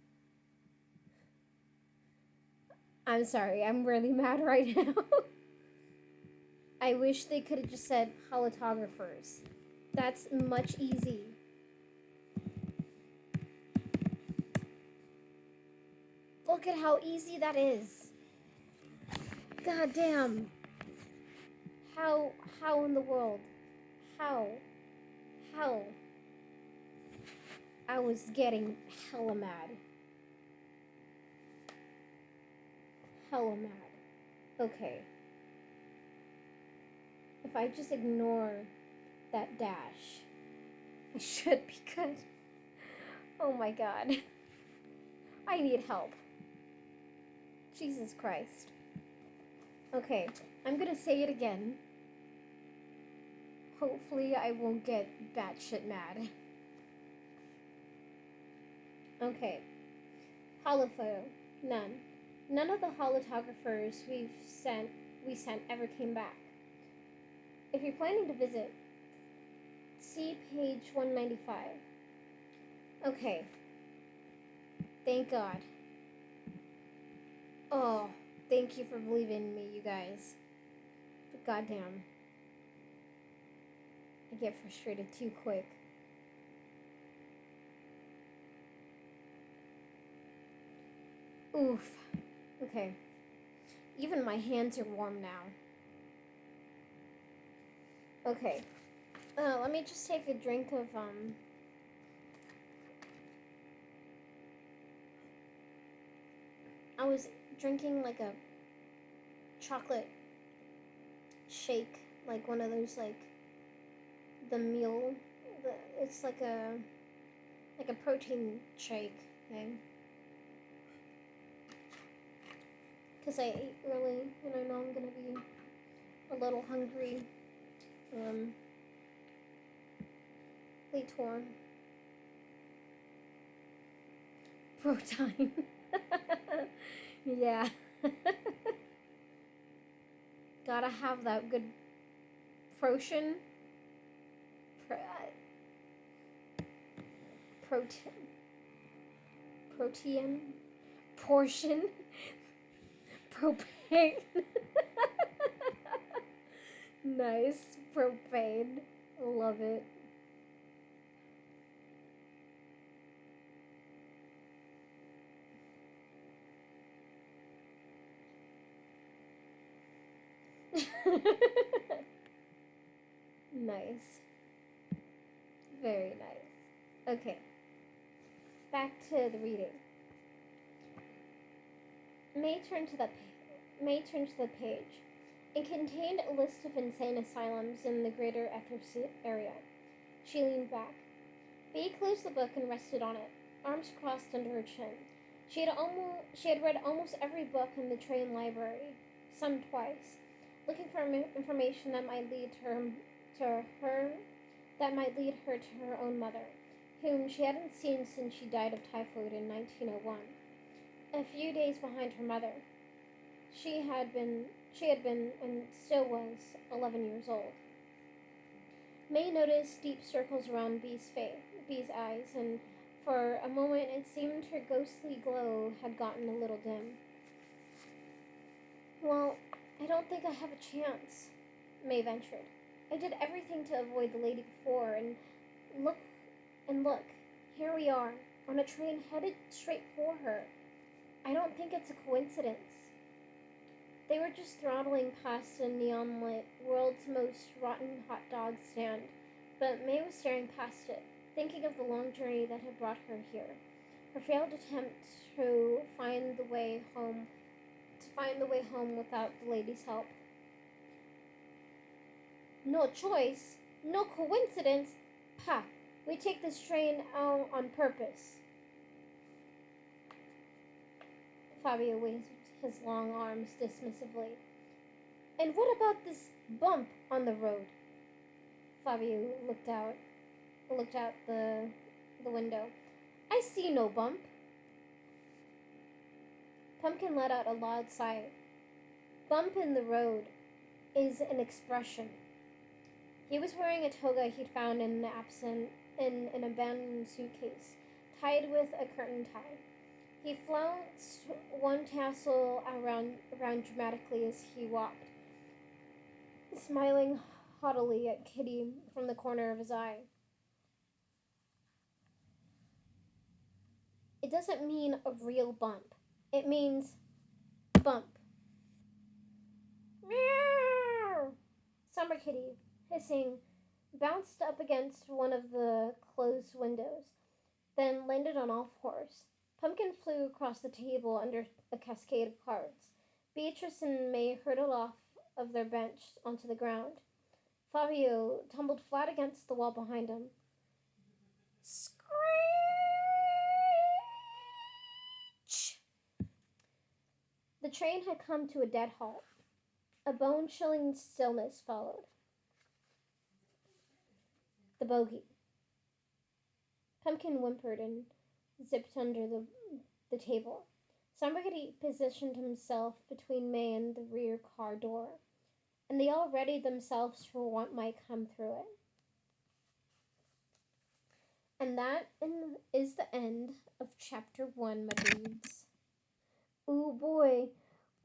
I'm sorry, I'm really mad right now. I wish they could have just said holotographers. That's much easy. Look at how easy that is. God damn. How in the world? How? I was getting hella mad. Hella mad. Okay. If I just ignore that dash, I should be good. Oh my god. I need help. Jesus Christ. Okay, I'm gonna say it again. Hopefully I won't get batshit mad. Okay. Holophoto. None. None of the holotographers we sent ever came back. If you're planning to visit, see page 195. Okay. Thank God. Oh, thank you for believing in me, you guys. But goddamn. I get frustrated too quick. Oof. Okay. Even my hands are warm now. Okay. Let me just take a drink of, I was drinking like a chocolate shake, like one of those, like, the meal, it's like a protein shake thing. Because I ate early, and I know I'm gonna be a little hungry, later. Protein. Yeah. Gotta have that good protein. Protein. Portion. Propane. Nice. Propane. Love it. Nice. Very nice. Okay. Back to the reading. May turned to the page. It contained a list of insane asylums in the greater Ethers area. She leaned back. Bea closed the book and rested on it, arms crossed under her chin. She had read almost every book in the train library, some twice, looking for information that might lead her to her own mother, whom she hadn't seen since she died of typhoid in 1901. A few days behind her mother. She had been and still was 11 years old. May noticed deep circles around Bea's eyes, and for a moment it seemed her ghostly glow had gotten a little dim. Well, I don't think I have a chance, May ventured. I did everything to avoid the lady before, and look, here we are, on a train headed straight for her. I don't think it's a coincidence. They were just throttling past a neon-lit, world's most rotten hot dog stand, but May was staring past it, thinking of the long journey that had brought her here, her failed attempt to find the way home without the lady's help. No choice, no coincidence. Pa, we take this train out on purpose. Fabio waved his long arms dismissively. And what about this bump on the road? Fabio looked out the window. I see no bump. Pumpkin let out a loud sigh. Bump in the road is an expression. He was wearing a toga he'd found in an abandoned suitcase, tied with a curtain tie. He flounced one tassel around dramatically as he walked, smiling haughtily at Kitty from the corner of his eye. It doesn't mean a real bump. It means bump. Meow! Summer Kitty, hissing, bounced up against one of the closed windows, then landed on all fours. Pumpkin flew across the table under a cascade of cards. Beatrice and May hurtled off of their bench onto the ground. Fabio tumbled flat against the wall behind him. Screech! The train had come to a dead halt. A bone-chilling stillness followed. The bogey. Pumpkin whimpered and zipped under the table. Somebody positioned himself between May and the rear car door, and they all readied themselves for what might come through it. And that is the end of chapter 1, my dudes. Ooh boy,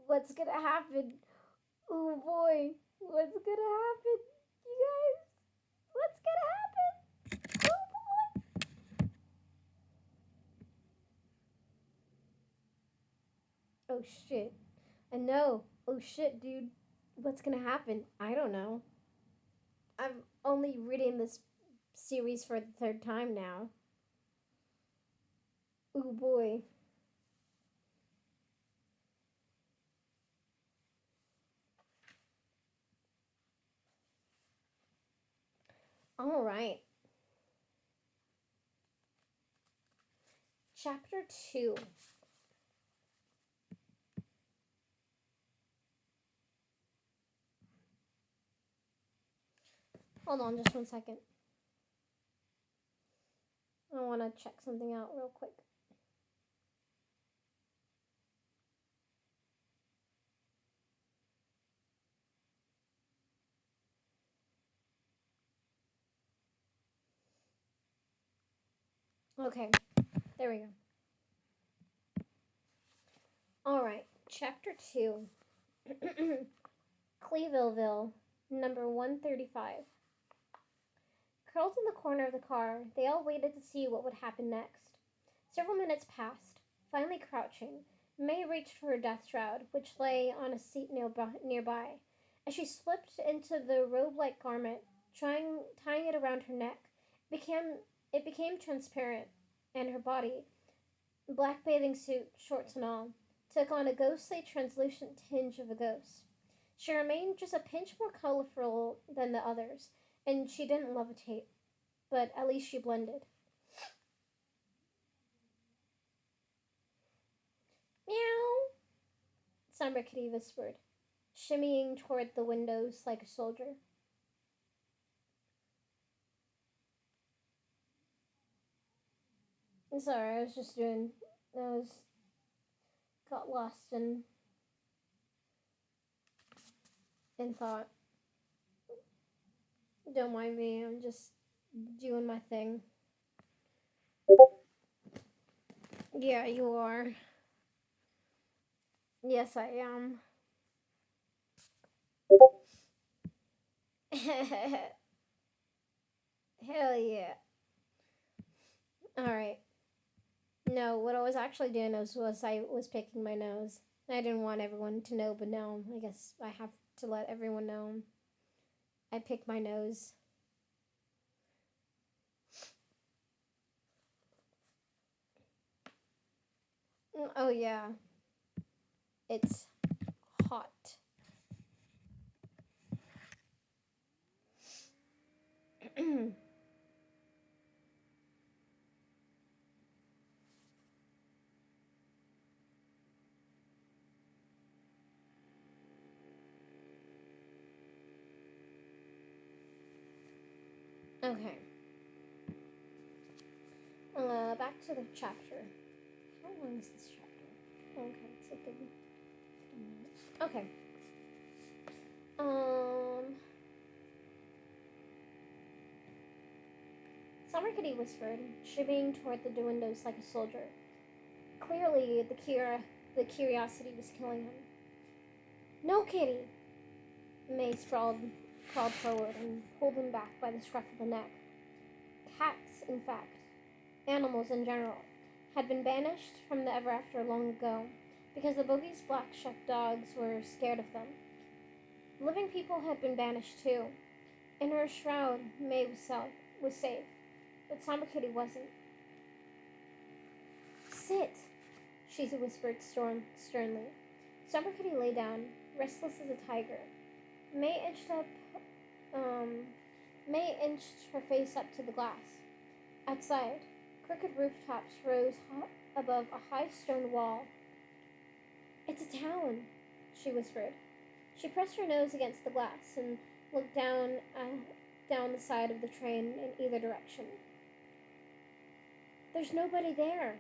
what's gonna happen? Ooh boy, what's gonna happen? You guys, what's gonna happen? Ooh boy. Oh shit. I know. Oh shit, dude. What's gonna happen? I don't know. I'm only reading this series for the third time now. Ooh boy. All right. Chapter 2. Hold on just 1 second. I want to check something out real quick. Okay, there we go. All right, chapter 2. Clevelville, number 135. Curled in the corner of the car, they all waited to see what would happen next. Several minutes passed. Finally crouching, May reached for her death shroud, which lay on a seat nearby. As she slipped into the robe-like garment, tying it around her neck, it became transparent, and her body, black bathing suit, shorts and all, took on a ghostly, translucent tinge of a ghost. She remained just a pinch more colorful than the others, and she didn't levitate, but at least she blended. Meow, Summer Kitty whispered, shimmying toward the windows like a soldier. I'm sorry, I got lost in thought. Don't mind me, I'm just doing my thing. Yeah, you are. Yes, I am. Hell yeah. Alright. No, what I was actually doing was I was picking my nose. I didn't want everyone to know, but now I guess I have to let everyone know. I picked my nose. Oh yeah. It's hot. Okay. Back to the chapter. How long is this chapter? Okay, it's like 15 minutes. Okay. Summer Kitty whispered, shimmying toward the windows like a soldier. Clearly, the curiosity was killing him. No, Kitty! May crawled forward and pulled him back by the scruff of the neck. Cats, in fact, animals in general, had been banished from the Ever After long ago because the Bogey's black dogs were scared of them. Living people had been banished too. In her shroud, May was safe, but Summer Kitty wasn't. Sit, she whispered sternly. Summer Kitty lay down, restless as a tiger. May inched her face up to the glass. Outside, crooked rooftops rose above a high stone wall. It's a town, she whispered. She pressed her nose against the glass and looked down the side of the train in either direction. There's nobody there.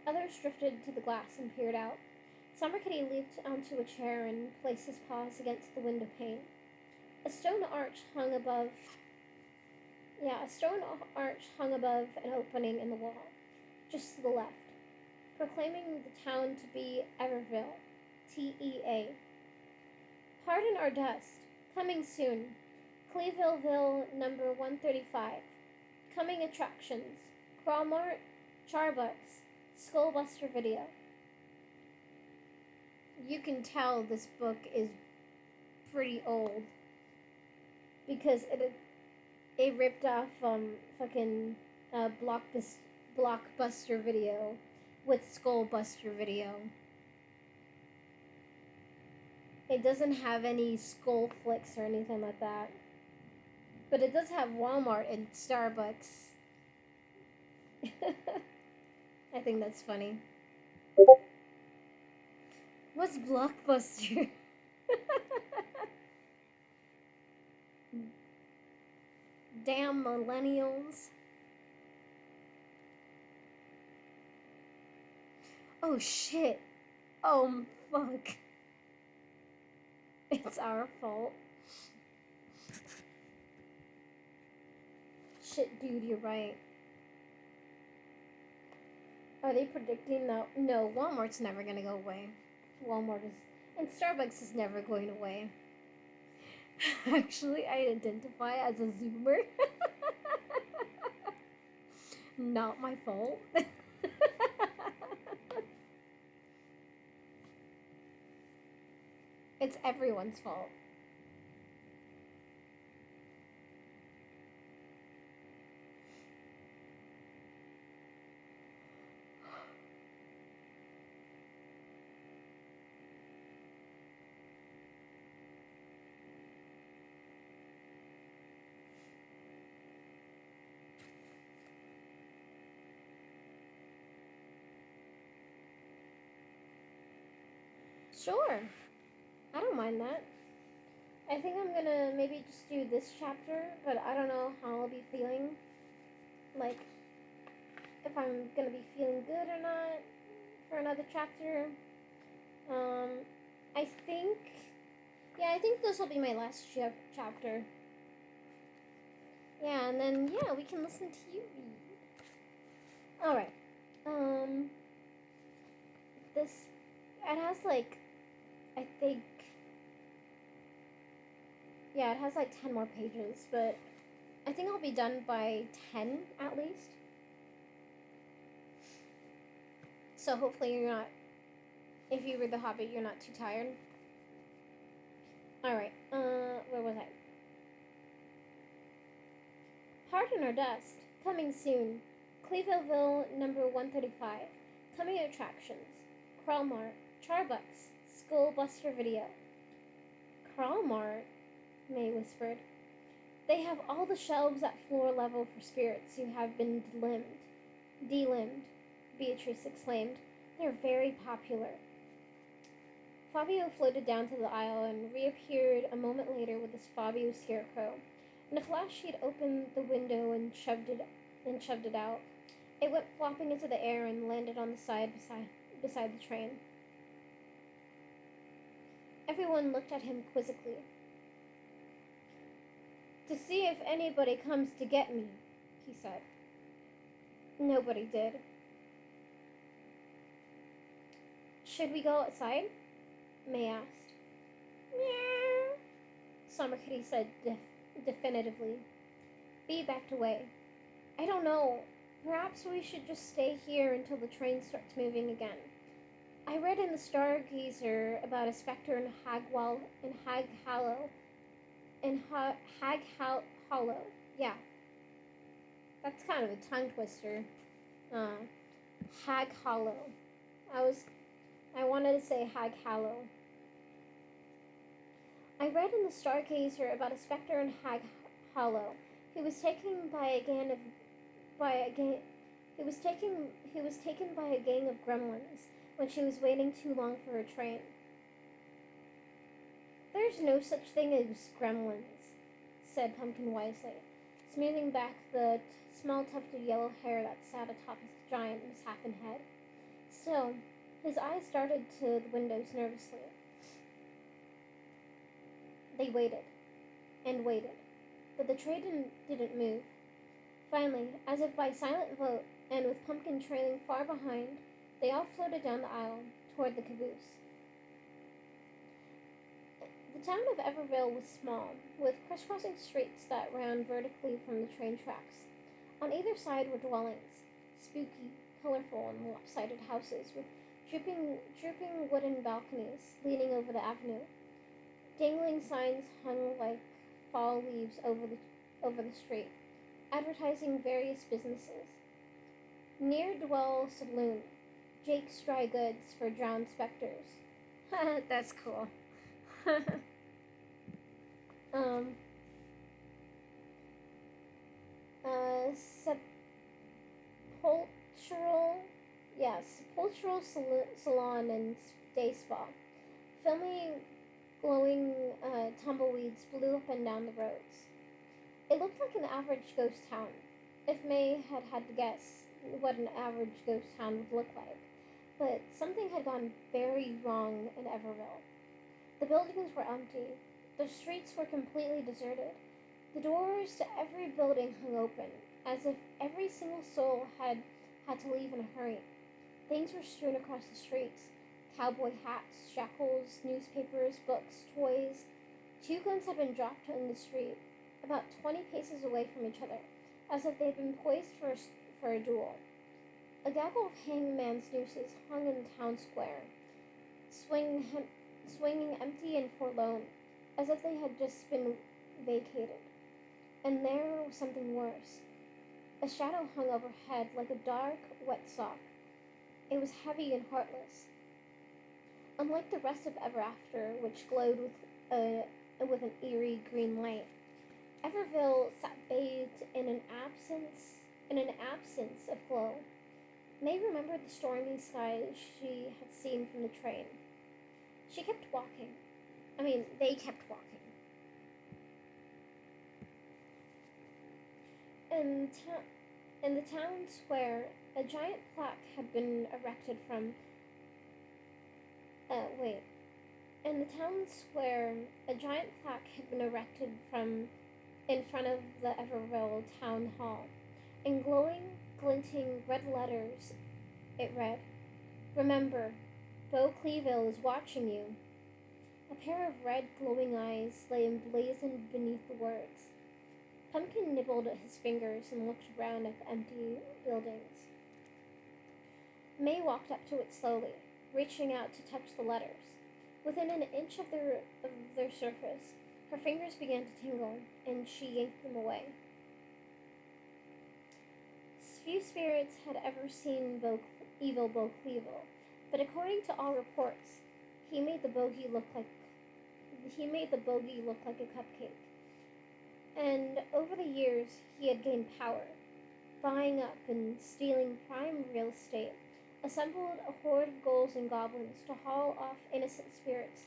Others drifted to the glass and peered out. Summer Kitty leaped onto a chair and placed his paws against the window pane. A stone arch hung above an opening in the wall, just to the left, proclaiming the town to be Everville, TEA. Pardon our dust. Coming soon. Cleevilleville number 135. Coming attractions. Crawlmart, Charbucks, Skullbuster Video. You can tell this book is pretty old because it ripped off fucking Blockbuster Video with Skullbuster Video. It doesn't have any Skull Flicks or anything like that, but it does have Walmart and Starbucks. I think that's funny. What's Blockbuster? Damn millennials. Oh shit. Oh fuck. It's our fault. Shit, dude, you're right. Are they predicting that? No, Walmart's never gonna go away. Walmart is, and Starbucks is never going away. Actually, I identify as a Zoomer. Not my fault. It's everyone's fault. Sure. I don't mind that. I think I'm gonna maybe just do this chapter, but I don't know how I'll be feeling. Like, if I'm gonna be feeling good or not for another chapter. I think this will be my last chapter. Yeah, and then, yeah, we can listen to you read. Alright. It has like, I think, yeah, it has like 10 more pages, but I think I'll be done by 10 at least. So hopefully you're not, if you read The Hobbit, you're not too tired. Alright, where was I? Pardon our dust. Coming soon. Cleevilleville number 135. Coming attractions. Crawlmart. Charbucks. Skullbuster Video. Crawlmart? May whispered. They have all the shelves at floor level for spirits who have been delimbed, Beatrice exclaimed. They're very popular. Fabio floated down to the aisle and reappeared a moment later with his Fabio scarecrow. In a flash, he'd opened the window and shoved it out. It went flopping into the air and landed on the side beside the train. Everyone looked at him quizzically. To see if anybody comes to get me, he said. Nobody did. Should we go outside? May asked. Meow, Summer Kitty said definitively. Bee backed away. I don't know. Perhaps we should just stay here until the train starts moving again. I read in the Stargazer about a specter in Hag Hollow. Yeah, that's kind of a tongue twister. Hag Hollow. I wanted to say Hag Hollow. I read in the Stargazer about a specter in Hag Hollow. He was taken by a gang of gremlins when she was waiting too long for her train. There's no such thing as gremlins, said Pumpkin wisely, smoothing back the small tuft of yellow hair that sat atop his giant misshapen head. Still, his eyes darted to the windows nervously. They waited and waited, but the train didn't move. Finally, as if by silent vote, and with Pumpkin trailing far behind, they all floated down the aisle toward the caboose. The town of Everville was small, with crisscrossing streets that ran vertically from the train tracks. On either side were dwellings, spooky, colorful, and lopsided houses with drooping wooden balconies leaning over the avenue. Dangling signs hung like fall leaves over the street, advertising various businesses. Near Dwell Saloon, Jake's Dry Goods for Drowned Specters. That's cool. Sepulchral Salon and Day Spa. Filmy, glowing tumbleweeds blew up and down the roads. It looked like an average ghost town, if May had had to guess what an average ghost town would look like. But something had gone very wrong in Everville. The buildings were empty. The streets were completely deserted. The doors to every building hung open, as if every single soul had to leave in a hurry. Things were strewn across the streets. Cowboy hats, shackles, newspapers, books, toys. 2 guns had been dropped in the street, about 20 paces away from each other, as if they had been poised for a duel. A gaggle of hangman's nooses hung in the town square, swinging empty and forlorn, as if they had just been vacated. And there was something worse. A shadow hung overhead like a dark, wet sock. It was heavy and heartless. Unlike the rest of Ever After, which glowed with an eerie green light, Everville sat bathed in an absence of glow. May remembered the stormy skies she had seen from the train. She kept walking. They kept walking. In the town square, a giant plaque had been erected from. In the town square, a giant plaque had been erected in front of the Everville Town Hall. In glowing, glinting red letters, it read, "Remember, Beau Cleaville is watching you." A pair of red, glowing eyes lay emblazoned beneath the words. Pumpkin nibbled at his fingers and looked around at the empty buildings. May walked up to it slowly, reaching out to touch the letters. Within an inch of their surface, her fingers began to tingle, and she yanked them away. Few spirits had ever seen evil Beau Cleaville, but according to all reports, he made the bogey look like a cupcake. And over the years, he had gained power, buying up and stealing prime real estate assembled a horde of ghouls and goblins to haul off innocent spirits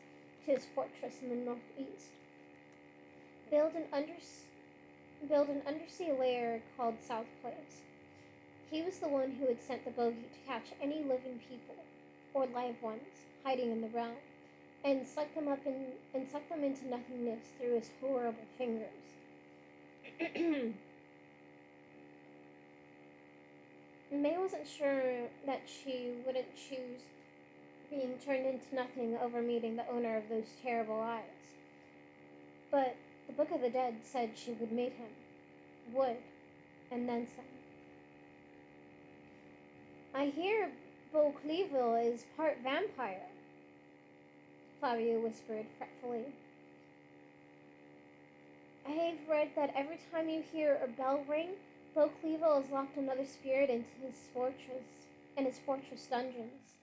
to his fortress in the northeast. Build an, build an undersea lair called South Place. He was the one who had sent the bogey to catch any living people, or live ones, hiding in the realm, and suck them into nothingness through his horrible fingers. May wasn't sure that she wouldn't choose being turned into nothing over meeting the owner of those terrible eyes. But the Book of the Dead said she would meet him. Would. And then some. I hear Beau Cleaville is part vampire, Flavia whispered fretfully. I've read that every time you hear a bell ring, Beau Cleaville has locked another spirit into his fortress dungeons,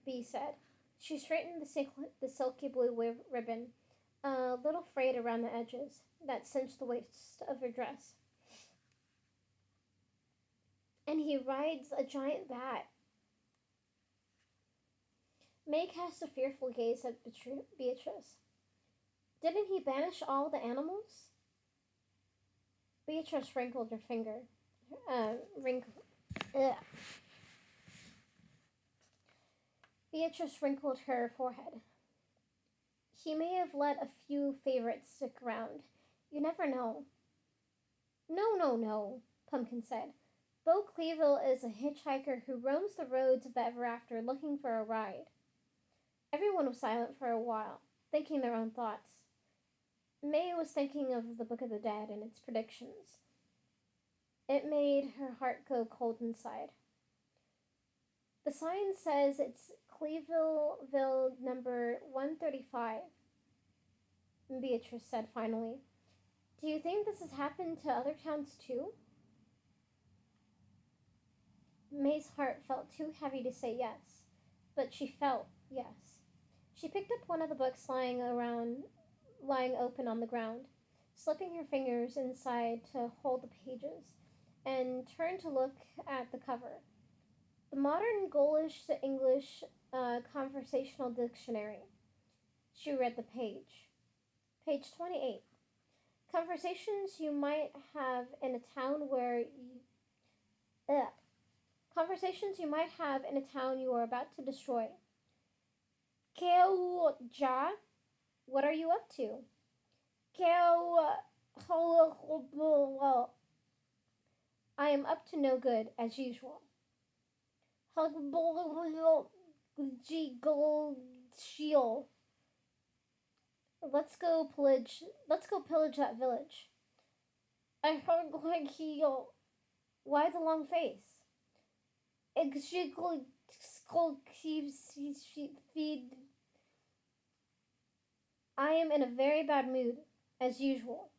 Bee said. She straightened the silky blue ribbon, a little frayed around the edges, that cinched the waist of her dress. And he rides a giant bat. May cast a fearful gaze at Beatrice. Didn't he banish all the animals? Beatrice wrinkled her finger. Beatrice wrinkled her forehead. He may have let a few favorites stick around. You never know. No, Pumpkin said. Beau Cleaville is a hitchhiker who roams the roads of the ever after looking for a ride. Everyone was silent for a while, thinking their own thoughts. May was thinking of the Book of the Dead and its predictions. It made her heart go cold inside. The sign says it's Cleavilleville number 135, Beatrice said finally. Do you think this has happened to other towns too? May's heart felt too heavy to say yes, but she felt yes. She picked up one of the books lying open on the ground, slipping her fingers inside to hold the pages, and turned to look at the cover. The Modern Gaulish English Conversational Dictionary. She read the page. Page 28. Conversations you might have in a town where Conversations you might have in a town you are about to destroy. Keo-ja, what are you up to? I am up to no good, as usual. Let's go pillage that village. I heard like why the long face? I am in a very bad mood, as usual.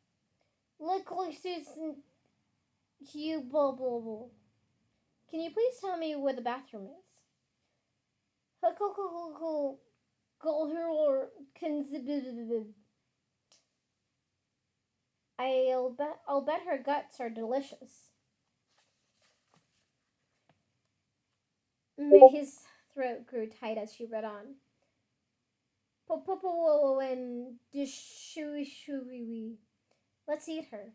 Can you please tell me where the bathroom is? I'll bet her guts are delicious. May's throat grew tight as she read on. Popopo and dishui. Let's eat her.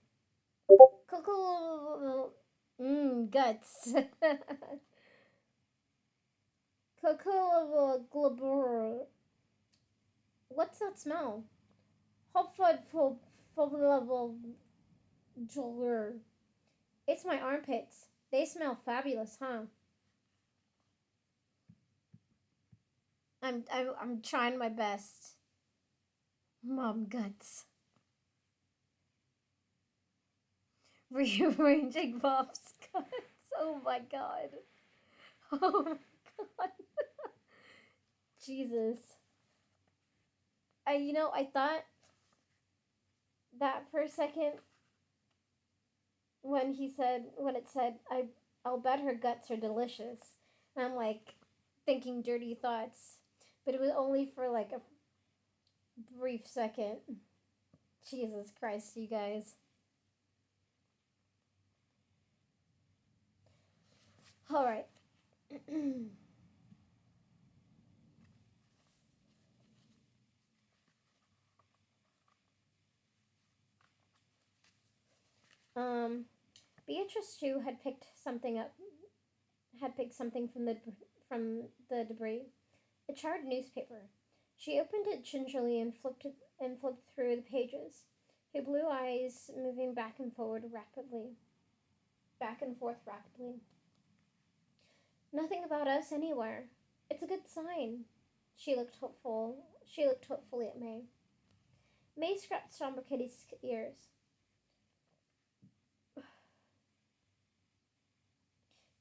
Guts. What's that smell? It's my armpits. They smell fabulous, huh? I'm trying my best. Mom guts. Rearranging Bob's guts. Oh my god. Oh my god. Jesus. I thought that for a second when it said, I'll bet her guts are delicious. And I'm like thinking dirty thoughts. But it was only for like a brief second. Jesus Christ, you guys. Alright. Um, Beatrice too had picked something from the debris. A charred newspaper. She opened it gingerly and flipped through the pages, her blue eyes moving back and forth rapidly. Nothing about us anywhere. It's a good sign. She looked hopefully at May. May scratched Somber Kitty's ears.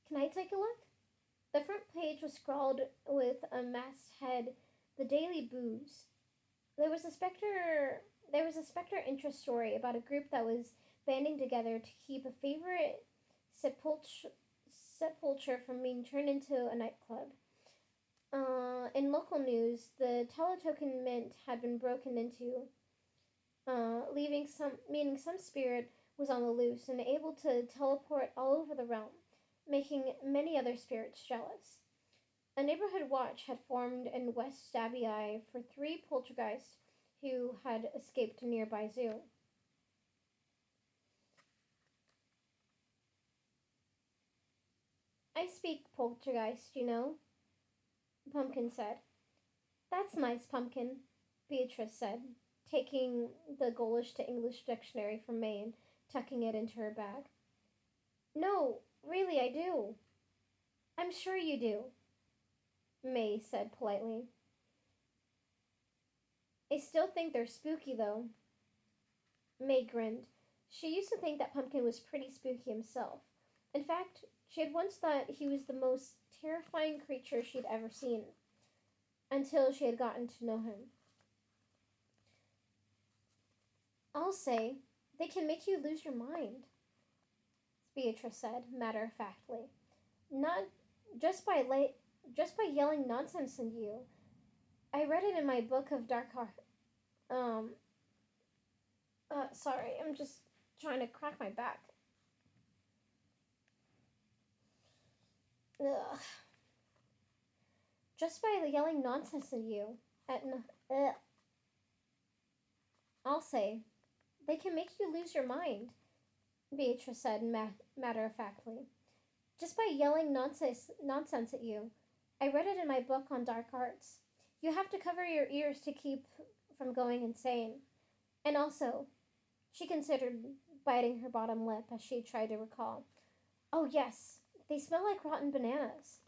Can I take a look? The front page was scrawled with a masthead, "The Daily Booze." There was a specter. There was a specter interest story about a group that was banding together to keep a favorite sepulcher from being turned into a nightclub. In local news, the Teletoken Mint had been broken into, meaning some spirit was on the loose and able to teleport all over the realm, making many other spirits jealous. A neighborhood watch had formed in West Stabii for 3 poltergeists who had escaped a nearby zoo. "I speak poltergeist, you know," Pumpkin said. "That's nice, Pumpkin," Beatrice said, taking the Gaulish to English dictionary from May and tucking it into her bag. "No, really, I do." "I'm sure you do," May said politely. "I still think they're spooky, though." May grinned. She used to think that Pumpkin was pretty spooky himself. In fact, she had once thought he was the most terrifying creature she'd ever seen, until she had gotten to know him. "I'll say, they can make you lose your mind," Beatrice said, matter-of-factly. "Not just by just by yelling nonsense at you. I read it in my book of dark heart. Um, sorry, I'm just trying to crack my back. Ugh. Just by yelling nonsense at you. Ugh. I'll say, they can make you lose your mind," Beatrice said matter-of-factly. "Just by yelling nonsense at you. I read it in my book on dark arts. You have to cover your ears to keep from going insane. And also," she considered biting her bottom lip as she tried to recall. "Oh, yes, they smell like rotten bananas."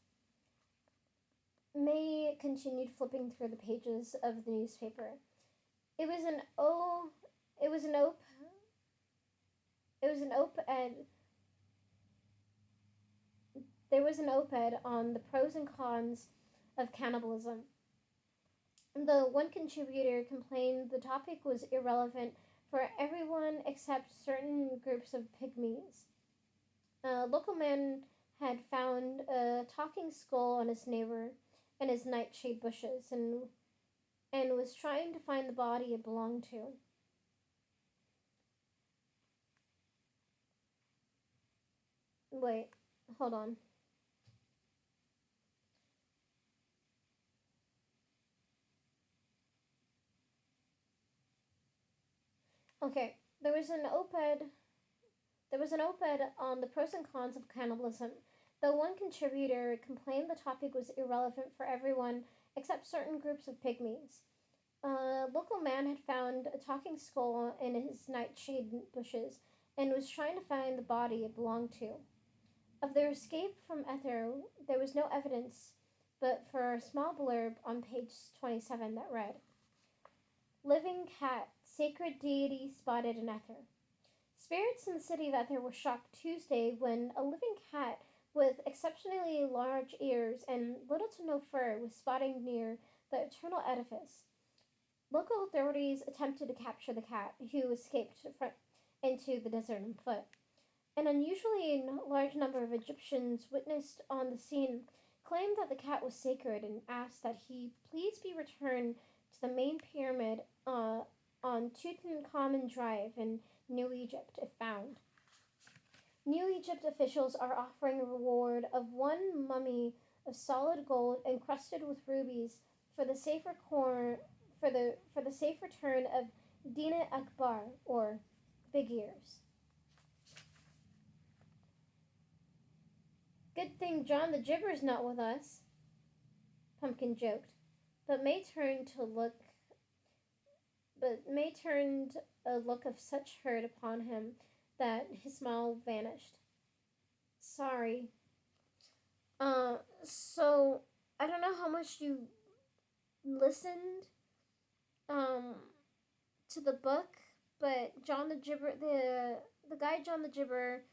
May continued flipping through the pages of the newspaper. It was an o. It was an op. It was an op-ed. There was an op-ed on the pros and cons of cannibalism. The one contributor complained the topic was irrelevant for everyone except certain groups of pygmies. A local man had found a talking skull on his neighbor in his nightshade bushes and was trying to find the body it belonged to. Wait, hold on. Okay, there was an op-ed on the pros and cons of cannibalism. Though one contributor complained the topic was irrelevant for everyone except certain groups of pygmies. A local man had found a talking skull in his nightshade bushes and was trying to find the body it belonged to. Of their escape from Ether, there was no evidence but for a small blurb on page 27 that read, "Living cat, sacred deity spotted in Ether." Spirits in the city of Ether were shocked Tuesday when a living cat with exceptionally large ears and little to no fur was spotted near the eternal edifice. Local authorities attempted to capture the cat, who escaped into the desert on foot. An unusually large number of Egyptians witnessed on the scene claimed that the cat was sacred and asked that he please be returned to the main pyramid on Tutankhamun Drive in New Egypt if found. New Egypt officials are offering a reward of one mummy of solid gold encrusted with rubies for the safe return of Dina Akbar, or Big Ears. Good thing John the Gibber's not with us, Pumpkin joked. But May turned to look but May turned a look of such hurt upon him that his smile vanished. Sorry. So I don't know how much you listened um to the book, but John the Gibber, the guy John the Gibber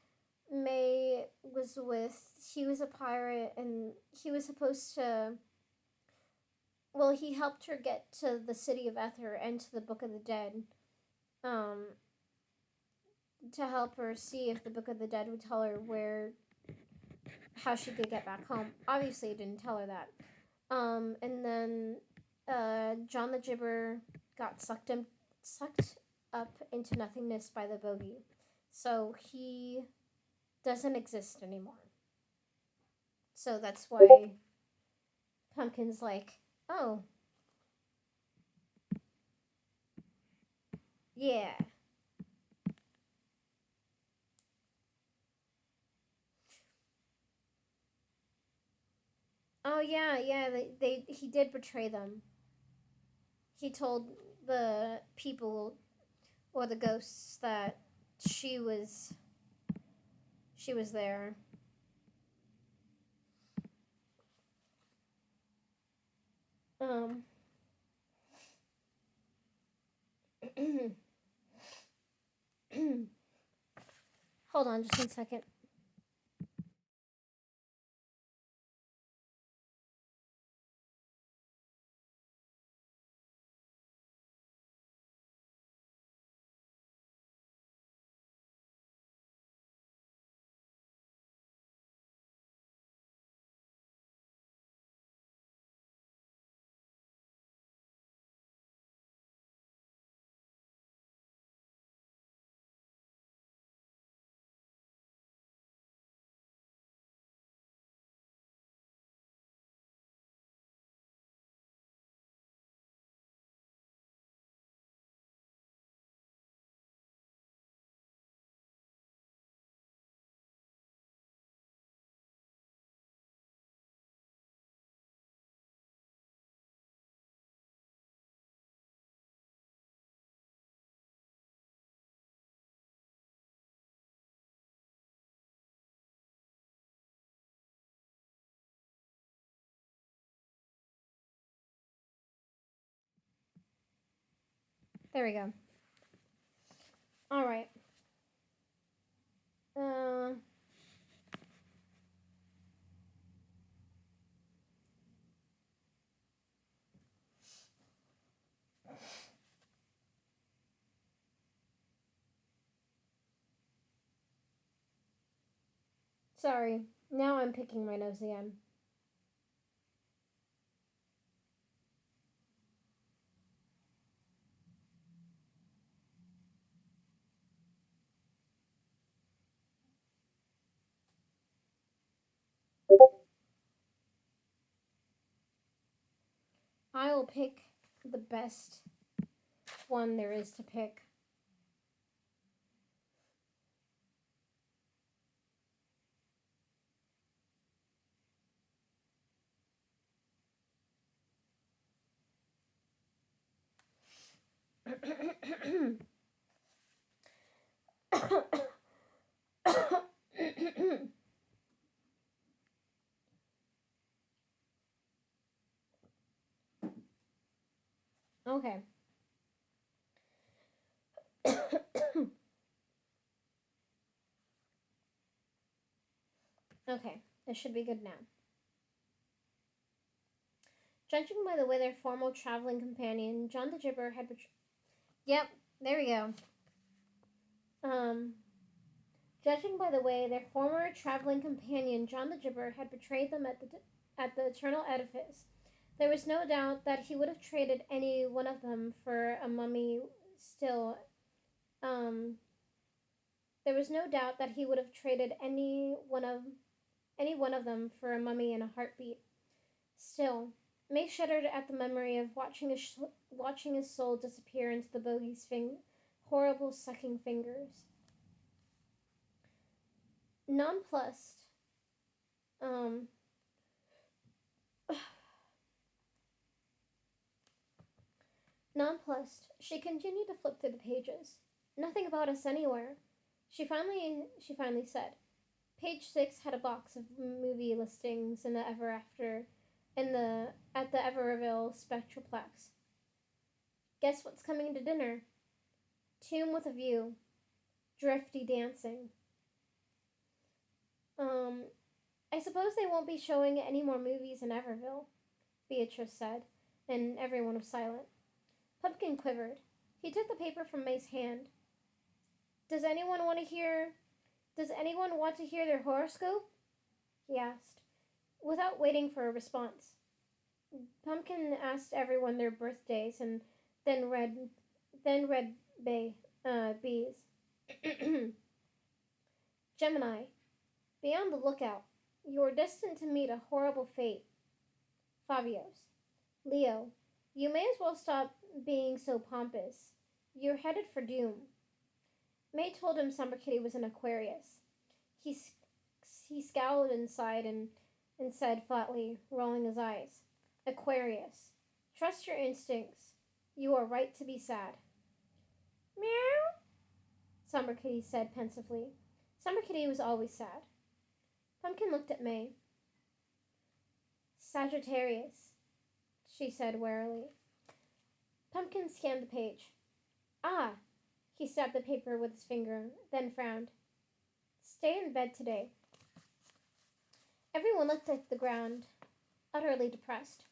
May was with, he was a pirate, and he was supposed to, well, he helped her get to the city of Ether and to the Book of the Dead, um, to help her see if the Book of the Dead would tell her how she could get back home. Obviously, it didn't tell her that. And then, John the Gibber got sucked up into nothingness by the bogey, so he doesn't exist anymore. So that's why Pumpkin's like, oh, yeah. Oh, yeah, yeah, he did betray them. He told the people or the ghosts that she was she was there. Um Hold on just 1 second. There we go. All right. Uh Sorry. Now I'm picking my nose again. I'll pick the best one there is to pick. Okay. Okay, this should be good now. Judging by the way their former traveling companion, John the Gibber, had Yep, there we go. Um, Judging by the way their former traveling companion, John the Gibber, had betrayed them at the Eternal Edifice, there was no doubt that he would have traded any one of them for a mummy. Still, um, there was no doubt that he would have traded any one of them for a mummy in a heartbeat. Still, May shuddered at the memory of watching his soul disappear into the bogey's horrible sucking fingers. Nonplussed, Um, Nonplussed, she continued to flip through the pages. Nothing about us anywhere. She finally said. Page 6 had a box of movie listings in the ever after in the at the Everville Spectroplex. Guess what's coming to dinner? Tomb with a View. Drifty Dancing. Um, I suppose they won't be showing any more movies in Everville, Beatrice said, and everyone was silent. Pumpkin quivered. He took the paper from May's hand. Does anyone want to hear Does anyone want to hear their horoscope? He asked, without waiting for a response. Pumpkin asked everyone their birthdays and then read then read B's. Gemini, be on the lookout. You are destined to meet a horrible fate. Fabio's. Leo, you may as well stop being so pompous. You're headed for doom. May told him Summer Kitty was an Aquarius. He, he scowled inside and said flatly, rolling his eyes, Aquarius, trust your instincts. You are right to be sad. Meow, Summer Kitty said pensively. Summer Kitty was always sad. Pumpkin looked at May. Sagittarius, she said warily. Pumpkin scanned the page. Ah, he stabbed the paper with his finger, then frowned. Stay in bed today. Everyone looked at the ground, utterly depressed.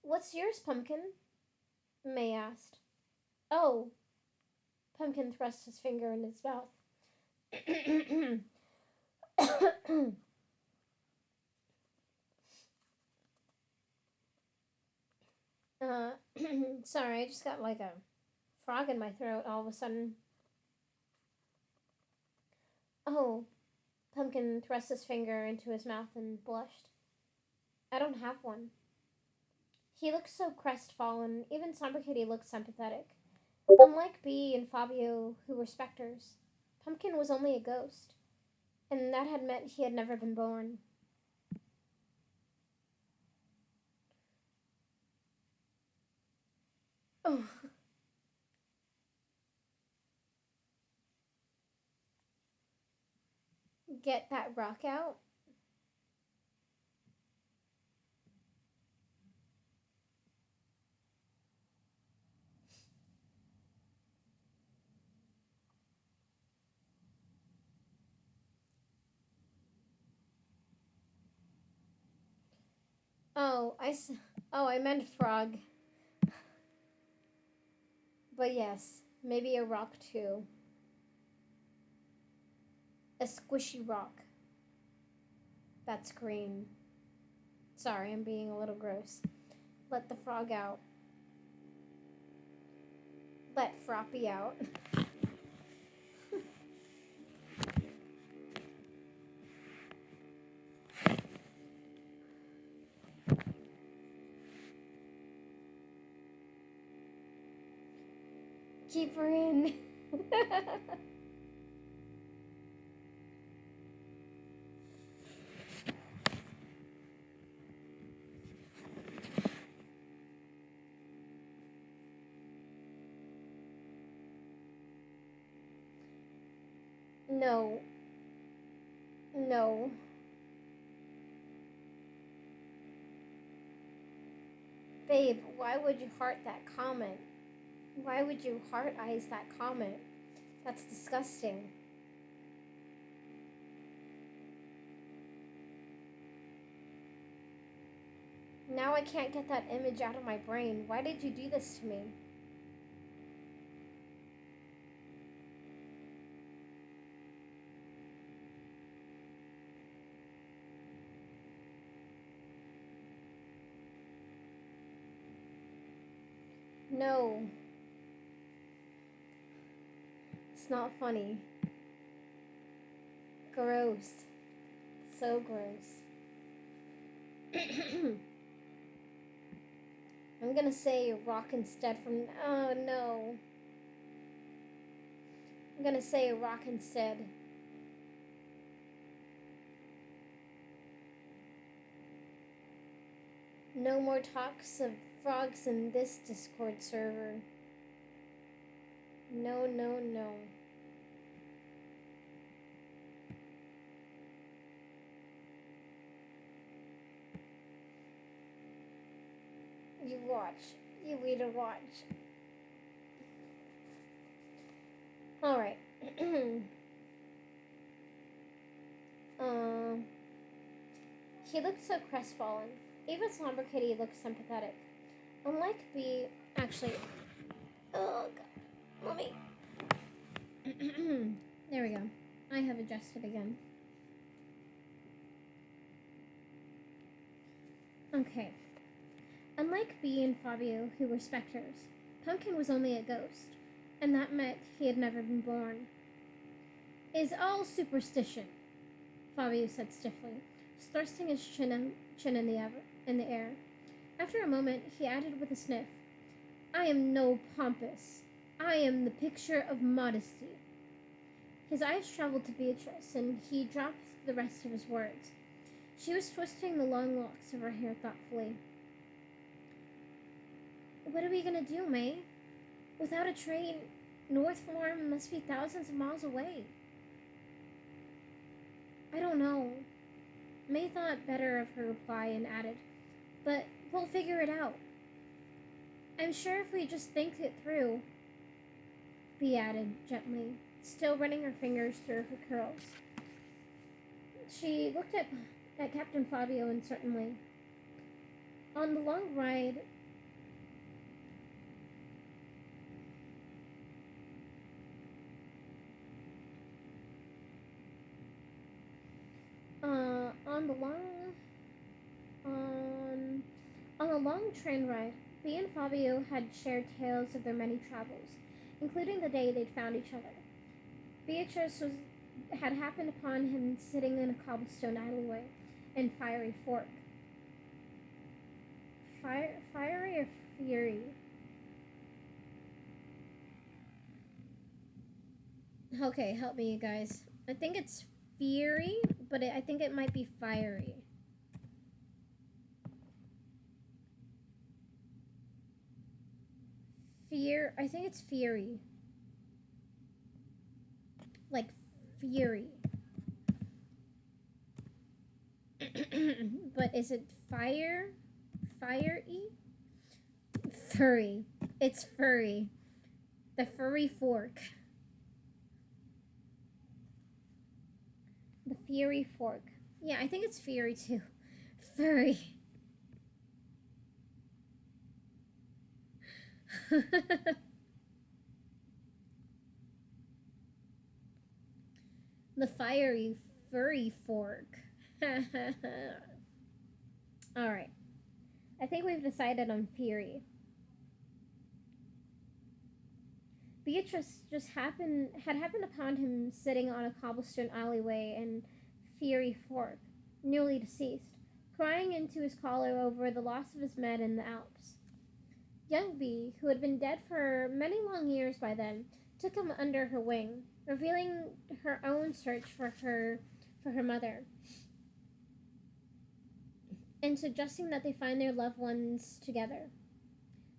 What's yours, Pumpkin? May asked. Oh. Pumpkin thrust his finger in his mouth. uh, sorry, I just got like a frog in my throat all of a sudden. Oh. Pumpkin thrust his finger into his mouth and blushed. I don't have one. He looked so crestfallen, even Summer Kitty looked sympathetic. Unlike Bee and Fabio, who were specters, Pumpkin was only a ghost, and that had meant he had never been born. Oh. Get that rock out? Oh, I meant frog. But yes, maybe a rock too. A squishy rock. That's green. Sorry, I'm being a little gross. Let the frog out. Let Froppy out. Keep her in. No. No. Babe, why would you heart that comment? Why would you heart eyes that comment? That's disgusting. Now I can't get that image out of my brain. Why did you do this to me? No. It's not funny. Gross. So gross. I'm gonna say rock instead from. Oh no. I'm gonna say rock instead. No more talks of frogs in this Discord server. No, no, no. You watch. You read or watch. Alright. He looked so crestfallen. Even Somber Kitty looked sympathetic. Unlike B, actually. Oh, God. Mommy. There we go. I have adjusted again. Okay. Unlike Bee and Fabio, who were specters, Pumpkin was only a ghost, and that meant he had never been born. "Is all superstition," Fabio said stiffly, thrusting his chin in the air. After a moment, he added with a sniff, "I am no pompous. I am the picture of modesty." His eyes traveled to Beatrice, and he dropped the rest of his words. She was twisting the long locks of her hair thoughtfully. "What are we gonna do, May? Without a train, North Farm must be thousands of miles away." "I don't know." May thought better of her reply and added, "But we'll figure it out. I'm sure if we just think it through," Bea added gently, still running her fingers through her curls. She looked at Captain Fabio uncertainly. On the long ride, on a long train ride, Bea and Fabio had shared tales of their many travels, including the day they'd found each other. Beatrice had happened upon him sitting in a cobblestone alleyway in Fiery Fork. Fiery or Fury? Okay, help me, you guys. I think it's Fury, but I think it might be Fiery. I think it's Fury. Like Fury. But is it fire? Fire-y? Furry. It's furry. The Furry Fork. The Fury Fork. Yeah, I think it's Fury too. Furry. The Fiery Furry Fork. Alright. I think we've decided on Fury. Beatrice had happened upon him sitting on a cobblestone alleyway in Fury Fork, newly deceased, crying into his collar over the loss of his men in the Alps. Young Bee, who had been dead for many long years by then, took him under her wing, revealing her own search for her mother, and suggesting that they find their loved ones together.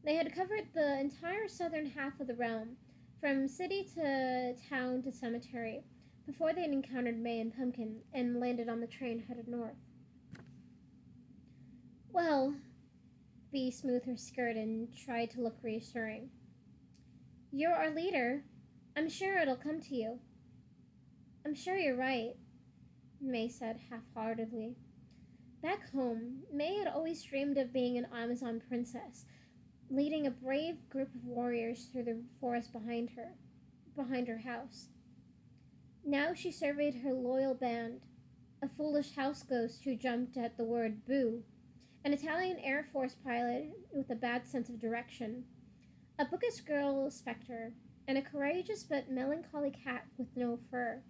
They had covered the entire southern half of the realm, from city to town to cemetery, before they had encountered May and Pumpkin and landed on the train headed north. "Well," Bee smoothed her skirt and tried to look reassuring, "you're our leader. I'm sure it'll come to you." "I'm sure you're right," May said half-heartedly. Back home, May had always dreamed of being an Amazon princess, leading a brave group of warriors through the forest behind her house. Now she surveyed her loyal band, a foolish house ghost who jumped at the word boo, an Italian Air Force pilot with a bad sense of direction, a bookish girl specter, and a courageous but melancholy cat with no fur.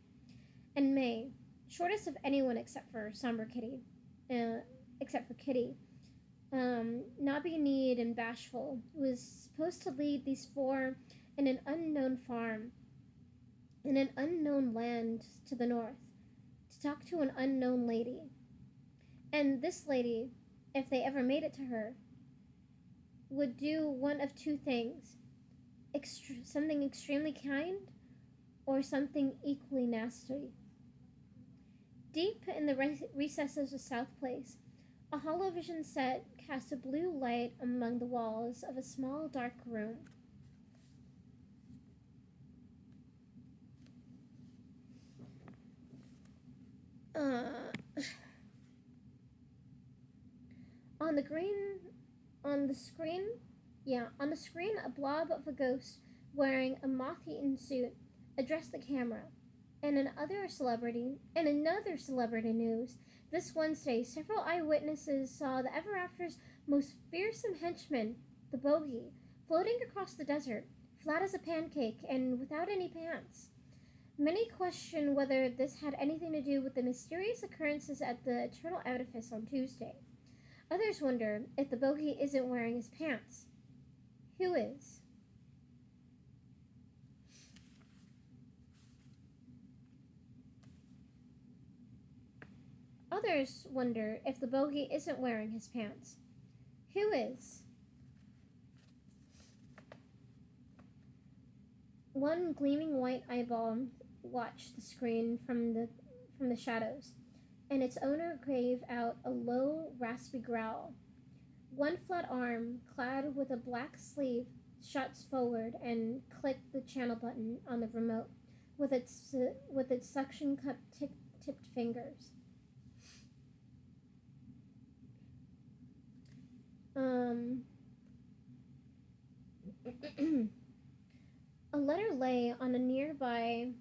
And May, shortest of anyone except for Kitty, knobby-kneed and bashful, was supposed to lead these four in an unknown farm, in an unknown land to the north, to talk to an unknown lady. And this lady, if they ever made it to her, would do one of two things: something extremely kind or something equally nasty. Deep in the recesses of South Place, a holovision set cast a blue light among the walls of a small dark room. Uh, on the green, on the screen, on the screen, a blob of a ghost wearing a moth-eaten suit addressed the camera. And another celebrity news, this Wednesday, several eyewitnesses saw the Ever After's most fearsome henchman, the Bogey, floating across the desert, flat as a pancake and without any pants. Many question whether this had anything to do with the mysterious occurrences at the Eternal Edifice on Tuesday. Others wonder if the Bogey isn't wearing his pants. Who is? Others wonder if the Bogey isn't wearing his pants. Who is? One gleaming white eyeball watched the screen from the shadows, and its owner gave out a low, raspy growl. One flat arm, clad with a black sleeve, shot forward and clicked the channel button on the remote with its suction cup tipped fingers. A letter lay on a nearby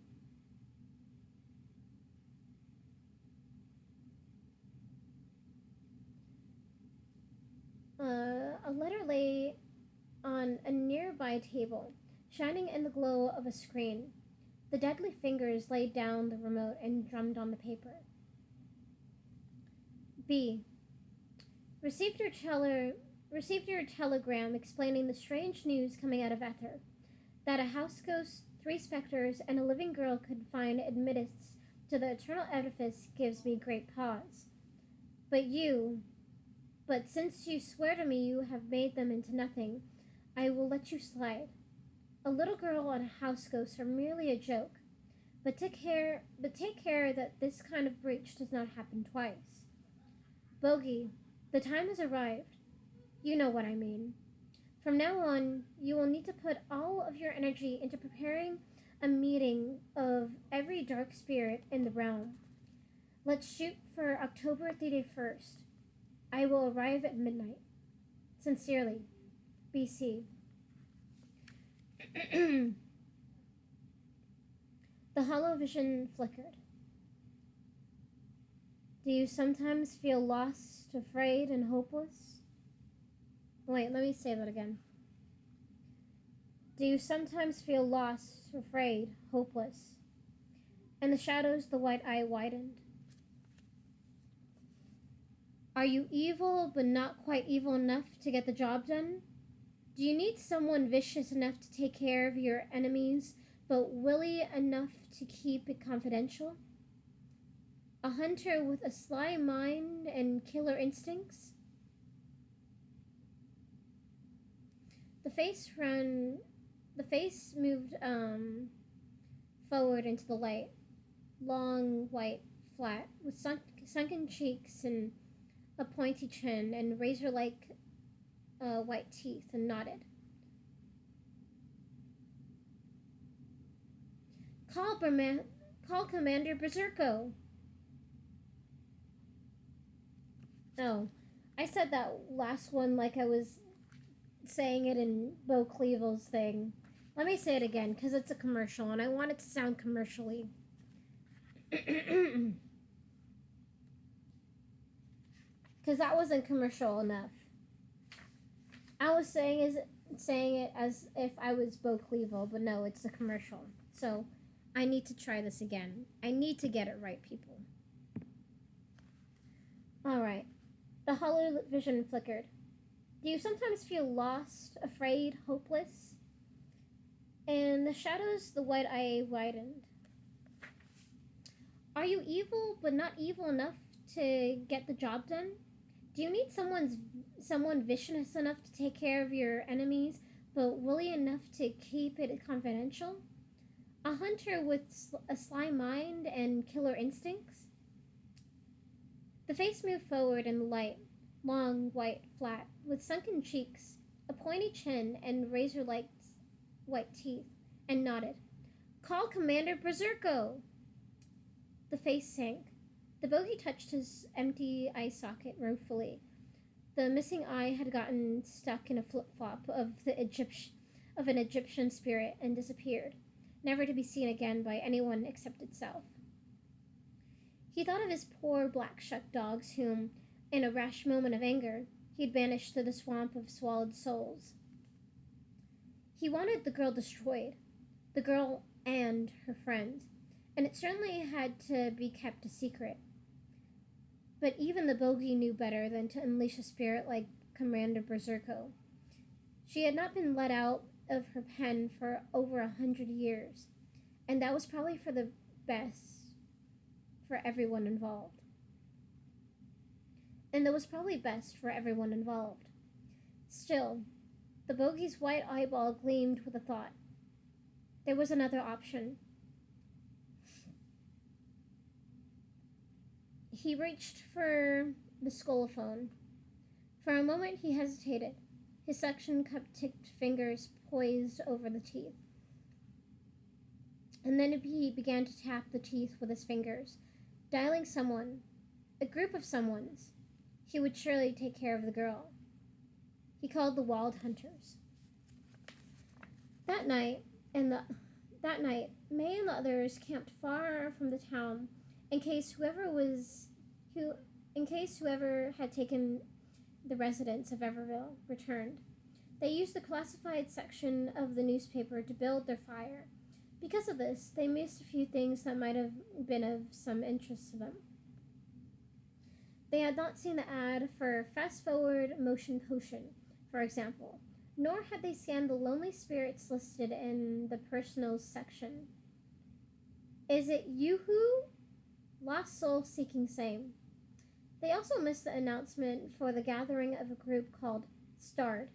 table, shining in the glow of a screen. The deadly fingers laid down the remote and drummed on the paper. B. Received your telegram explaining the strange news coming out of Ether, that a house ghost, 3 specters, and a living girl could find admittance to the Eternal Edifice gives me great pause. But since you swear to me you have made them into nothing, I will let you slide. A little girl and a house ghost are merely a joke, but take care that this kind of breach does not happen twice. Bogey, the time has arrived. You know what I mean. From now on, you will need to put all of your energy into preparing a meeting of every dark spirit in the realm. Let's shoot for October 31st. I will arrive at midnight. Sincerely, BC. The holovision flickered. Do you sometimes feel lost, afraid, and hopeless? Wait, let me say that again. Do you sometimes feel lost, afraid, hopeless? In the shadows, the white eye widened. Are you evil, but not quite evil enough to get the job done? Do you need someone vicious enough to take care of your enemies, but wily enough to keep it confidential? A hunter with a sly mind and killer instincts? The face moved forward into the light, long, white, flat, with sunken cheeks and a pointy chin and razor-like white teeth, and nodded. Call Commander Berserko. Oh, I said that last one like I was saying it in Bo Clevel's thing. Let me say it again, because it's a commercial, and I want it to sound commercially. Because that wasn't commercial enough. I was saying it as if I was Bo Clevel, but no, it's a commercial. So, I need to try this again. I need to get it right, people. Alright. The holovision flickered. Do you sometimes feel lost, afraid, hopeless? In the shadows, the white eye widened. Are you evil, but not evil enough to get the job done? Do you need someone vicious enough to take care of your enemies, but woolly enough to keep it confidential? A hunter with a sly mind and killer instincts? The face moved forward in the light, long, white, flat, with sunken cheeks, a pointy chin, and razor-like white teeth, and nodded. Call Commander Berserko! The face sank. The bogey touched his empty eye socket ruefully. The missing eye had gotten stuck in a flip-flop of an Egyptian spirit and disappeared, never to be seen again by anyone except itself. He thought of his poor black shuck dogs whom, in a rash moment of anger, he had banished to the swamp of swallowed souls. He wanted the girl destroyed, the girl and her friend, and it certainly had to be kept a secret. But even the bogey knew better than to unleash a spirit like Commander Berserko. She had not been let out of her pen for over 100 years, and that was probably for the best for everyone involved. Still, the bogey's white eyeball gleamed with a thought. There was another option. He reached for the scolophone. For a moment he hesitated, his suction cup-tipped fingers poised over the teeth. And then he began to tap the teeth with his fingers, dialing someone, a group of someones. He would surely take care of the girl. He called the wild hunters. That night, May and the others camped far from the town in case whoever had taken the residents of Everville returned. They used the classified section of the newspaper to build their fire. Because of this, they missed a few things that might have been of some interest to them. They had not seen the ad for Fast Forward Motion Potion, for example, nor had they scanned the lonely spirits listed in the personals section. Is it Yoo-hoo? Lost soul seeking same. They also missed the announcement for the gathering of a group called Starred.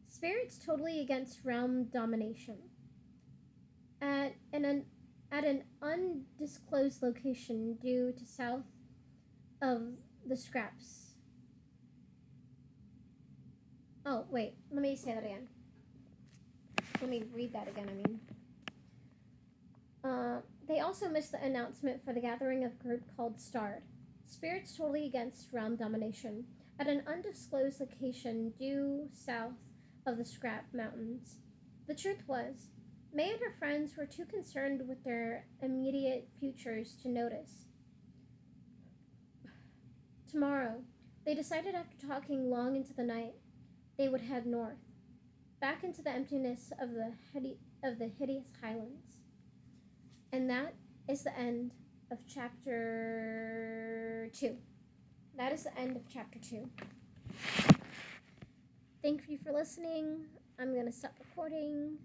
Spirits totally against realm domination. At an undisclosed location due to south of the scraps. Oh, wait, let me say that again. Let me read that again, They also missed the announcement for the gathering of a group called Starred. Spirits totally against realm domination at an undisclosed location due south of the Scrap Mountains. The truth was, May and her friends were too concerned with their immediate futures to notice. Tomorrow, they decided after talking long into the night, they would head north, back into the emptiness of the hideous highlands. And that is the end of chapter 2. That is the end of chapter 2. Thank you for listening. I'm going to stop recording.